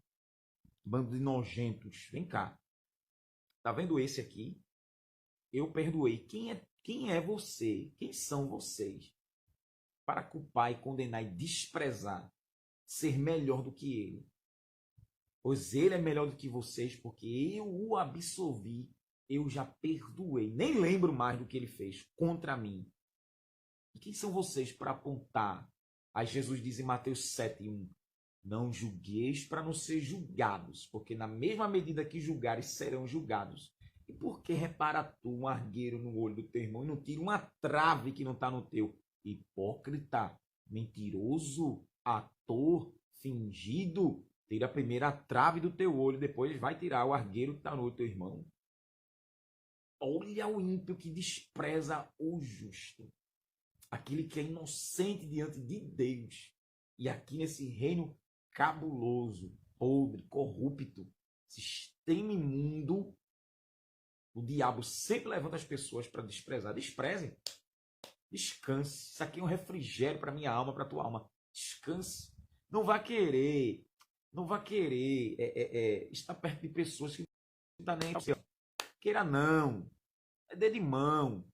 bando de nojentos, vem cá. Tá vendo esse aqui? Eu perdoei. Quem é você? Quem são vocês para culpar e condenar e desprezar, ser melhor do que ele? Pois ele é melhor do que vocês, porque eu o absolvi, eu já perdoei. Nem lembro mais do que ele fez contra mim. E quem são vocês para apontar? Aí Jesus diz em Mateus 7:1, não julgueis para não ser julgados, porque na mesma medida que julgares, serão julgados. E por que repara tu um argueiro no olho do teu irmão e não tira uma trave que não está no teu? Hipócrita, mentiroso, ator, fingido, tira primeiro a trave do teu olho, depois vai tirar o argueiro que está no olho do teu irmão. Olha o ímpio que despreza o justo. Aquele que é inocente diante de Deus. E aqui nesse reino cabuloso, podre, corrupto, sistema imundo, o diabo sempre levanta as pessoas para desprezar. Desprezem. Descanse. Isso aqui é um refrigério para minha alma, para tua alma. Descanse. Não vá querer estar perto de pessoas que não estão nem aí. Queira não. É dedo de mão.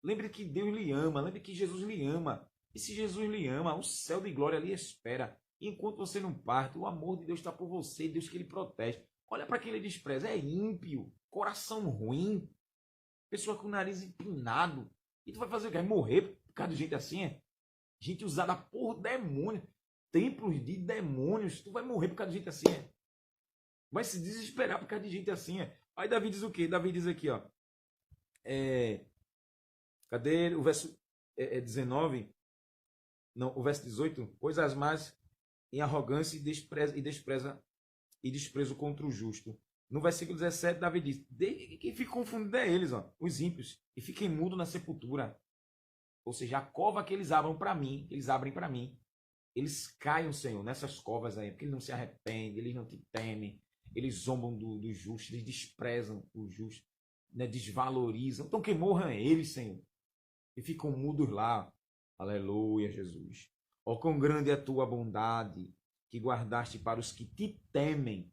Lembre que Deus lhe ama. Lembre que Jesus lhe ama. E se Jesus lhe ama, o céu de glória lhe espera. E enquanto você não parte, o amor de Deus está por você. Deus que lhe protege. Olha para quem ele despreza. É ímpio, coração ruim, pessoa com o nariz empinado. E tu vai fazer o quê? Vai morrer por causa de gente assim? É? Gente usada por demônio. Templos de demônios. Tu vai morrer por causa de gente assim? É? Vai se desesperar por causa de gente assim? É? Aí Davi diz o quê? Davi diz aqui, ó. Cadê o verso 19? Não, o verso 18. Pois as más em arrogância e desprezo contra o justo. No versículo 17, Davi diz: quem fica confundido é eles, ó, os ímpios, e fiquem mudos na sepultura. Ou seja, a cova que eles abrem para mim, eles caem, Senhor, nessas covas aí, porque eles não se arrependem, eles não te temem, eles zombam do justo, eles desprezam o justo, né, desvalorizam. Então quem morra é eles, Senhor, e ficam mudos lá. Aleluia, Jesus. Ó, quão grande é a tua bondade, que guardaste para os que te temem.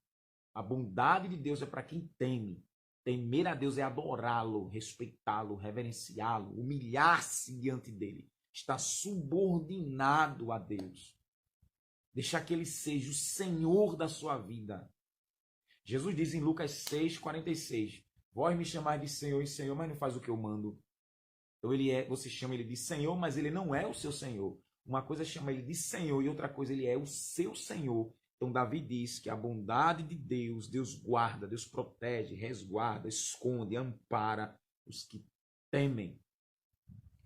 A bondade de Deus é para quem teme. Temer a Deus é adorá-lo, respeitá-lo, reverenciá-lo, humilhar-se diante dele. Estar subordinado a Deus. Deixar que ele seja o Senhor da sua vida. Jesus diz em Lucas 6,46: Vós me chamais de Senhor e Senhor, mas não faz o que eu mando. Então você chama ele de Senhor, mas ele não é o seu Senhor. Uma coisa chama ele de Senhor e outra coisa ele é o seu Senhor. Então Davi diz que a bondade de Deus, Deus guarda, Deus protege, resguarda, esconde, ampara os que temem,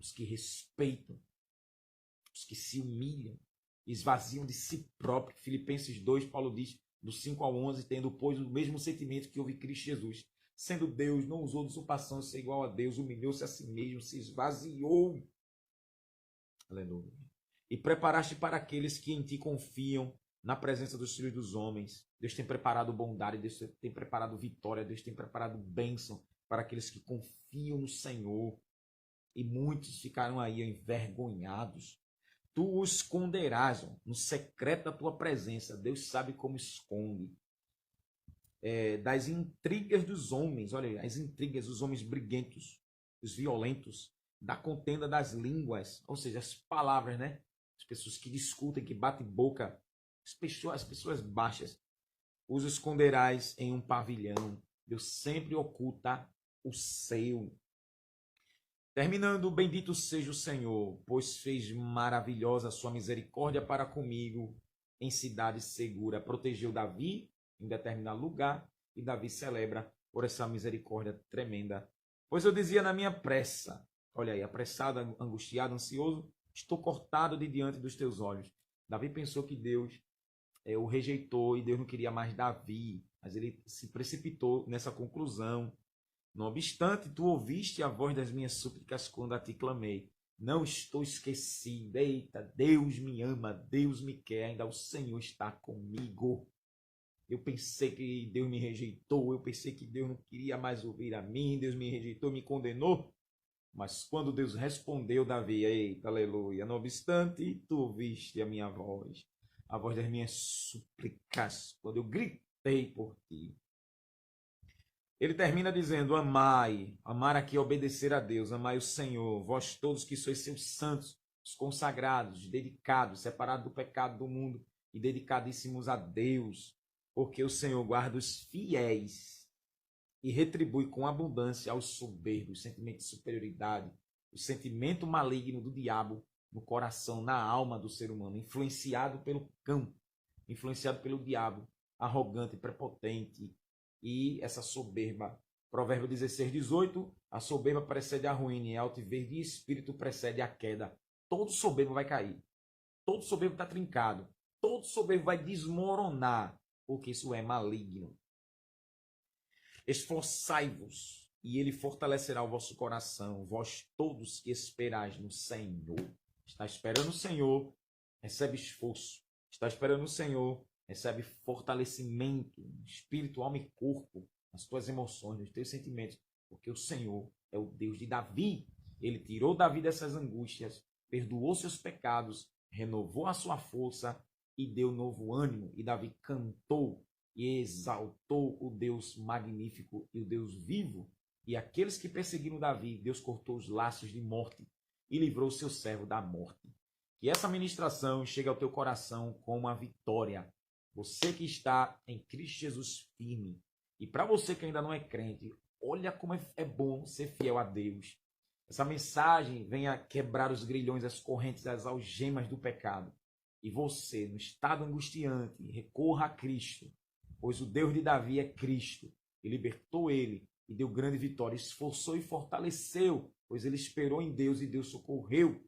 os que respeitam, os que se humilham, esvaziam de si próprio. Filipenses 2, Paulo diz, do 5 ao 11, tendo, pois, o mesmo sentimento que houve em Cristo Jesus. Sendo Deus, não usou de usurpação de ser igual a Deus, humilhou-se a si mesmo, se esvaziou. Aleluia. E preparaste para aqueles que em ti confiam na presença dos filhos dos homens. Deus tem preparado bondade, Deus tem preparado vitória, Deus tem preparado bênção para aqueles que confiam no Senhor. E muitos ficaram aí envergonhados. Tu os esconderás no secreto da tua presença. Deus sabe como esconde. Das intrigas dos homens, olha, as intrigas dos homens briguentos, os violentos, da contenda das línguas, ou seja, as palavras, né? As pessoas que discutem, que batem boca, as pessoas baixas. Os esconderás em um pavilhão. Deus sempre oculta o seu. Terminando, bendito seja o Senhor, pois fez maravilhosa a sua misericórdia para comigo em cidade segura. Protegeu Davi em determinado lugar e Davi celebra por essa misericórdia tremenda. Pois eu dizia na minha pressa, olha aí, apressado, angustiado, ansioso, estou cortado de diante dos teus olhos. Davi pensou que Deus o rejeitou e Deus não queria mais Davi, mas ele se precipitou nessa conclusão. Não obstante, tu ouviste a voz das minhas súplicas quando a ti clamei. Não estou esquecido. Eita, Deus me ama, Deus me quer, ainda o Senhor está comigo. Eu pensei que Deus me rejeitou, eu pensei que Deus não queria mais ouvir a mim, Deus me rejeitou, me condenou. Mas quando Deus respondeu, Davi, eita, aleluia, não obstante, tu ouviste a voz das minhas súplicas, quando eu gritei por ti. Ele termina dizendo, amai, amar aqui é obedecer a Deus, amai o Senhor, vós todos que sois seus santos, os consagrados, dedicados, separados do pecado do mundo e dedicadíssimos a Deus, porque o Senhor guarda os fiéis e retribui com abundância aos soberbos, o sentimento de superioridade, o sentimento maligno do diabo no coração, na alma do ser humano, influenciado pelo cão, influenciado pelo diabo, arrogante, prepotente, e essa soberba. Provérbio 16, 18, a soberba precede a ruína, e a altivez de espírito precede a queda. Todo soberbo vai cair. Todo soberbo está trincado. Todo soberbo vai desmoronar, porque isso é maligno. Esforçai-vos, e ele fortalecerá o vosso coração, vós todos que esperais no Senhor. Está esperando o Senhor, recebe esforço. Está esperando o Senhor, recebe fortalecimento, espírito, alma e corpo, nas tuas emoções, nos teus sentimentos, porque o Senhor é o Deus de Davi. Ele tirou Davi dessas angústias, perdoou seus pecados, renovou a sua força e deu novo ânimo. E Davi cantou e exaltou o Deus magnífico e o Deus vivo. E aqueles que perseguiram Davi, Deus cortou os laços de morte e livrou seu servo da morte. Que essa ministração chegue ao teu coração com uma vitória. Você que está em Cristo Jesus firme. E para você que ainda não é crente, olha como é bom ser fiel a Deus. Essa mensagem venha quebrar os grilhões, as correntes, as algemas do pecado. E você, no estado angustiante, recorra a Cristo, pois o Deus de Davi é Cristo, e libertou ele, e deu grande vitória, esforçou e fortaleceu, pois ele esperou em Deus e Deus socorreu.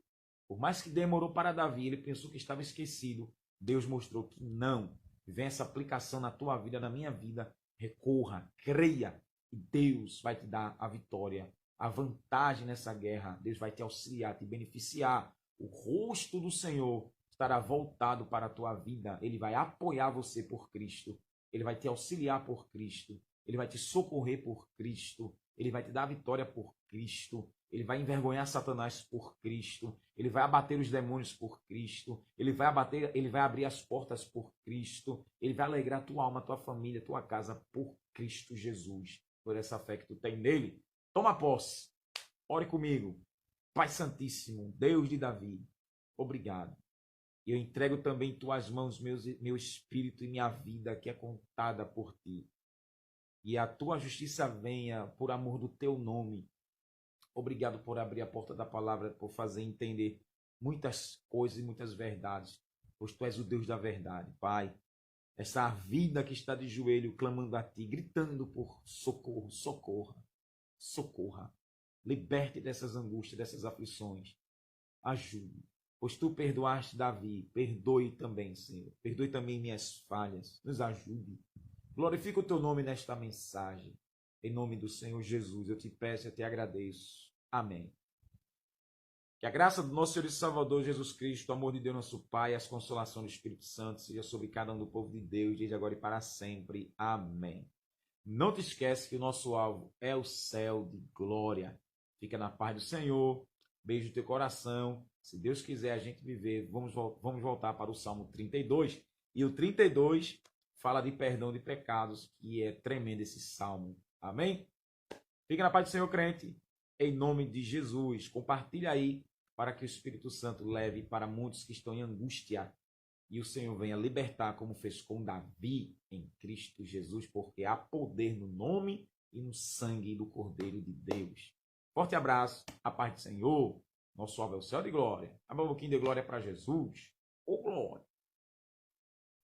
Por mais que demorou para Davi, ele pensou que estava esquecido, Deus mostrou que não. Vem essa aplicação na tua vida, na minha vida, recorra, creia, e Deus vai te dar a vitória, a vantagem nessa guerra. Deus vai te auxiliar, te beneficiar. O rosto do Senhor estará voltado para a tua vida. Ele vai apoiar você por Cristo. Ele vai te auxiliar por Cristo. Ele vai te socorrer por Cristo. Ele vai te dar a vitória por Cristo. Ele vai envergonhar Satanás por Cristo. Ele vai abater os demônios por Cristo. Ele vai abrir as portas por Cristo. Ele vai alegrar tua alma, tua família, tua casa por Cristo Jesus. Por essa fé que tu tem nele. Toma posse. Ore comigo. Pai Santíssimo, Deus de Davi, obrigado. E eu entrego também em tuas mãos meu espírito e minha vida que é contada por ti. E a tua justiça venha por amor do teu nome. Obrigado por abrir a porta da palavra, por fazer entender muitas coisas e muitas verdades, pois tu és o Deus da verdade, Pai. Essa vida que está de joelho, clamando a ti, gritando por socorro, socorra, socorra. Liberte dessas angústias, dessas aflições. Ajude. Pois tu perdoaste Davi, perdoe também, Senhor. Perdoe também minhas falhas. Nos ajude. Glorifica o teu nome nesta mensagem. Em nome do Senhor Jesus, eu te peço e eu te agradeço. Amém. Que a graça do nosso Senhor e Salvador Jesus Cristo, o amor de Deus nosso Pai e as consolações do Espírito Santo seja sobre cada um do povo de Deus, desde agora e para sempre. Amém. Não te esquece que o nosso alvo é o céu de glória. Fica na paz do Senhor. Beijo no teu coração. Se Deus quiser a gente viver, vamos voltar para o Salmo 32. E o 32 fala de perdão de pecados, que é tremendo esse salmo. Amém? Fica na paz do Senhor, crente. Em nome de Jesus. Compartilha aí para que o Espírito Santo leve para muitos que estão em angústia. E o Senhor venha libertar, como fez com Davi em Cristo Jesus, porque há poder no nome e no sangue do Cordeiro de Deus. Forte abraço, a paz do Senhor. Nosso alvo é o céu de glória. Abra um pouquinho de glória para Jesus. Ô glória!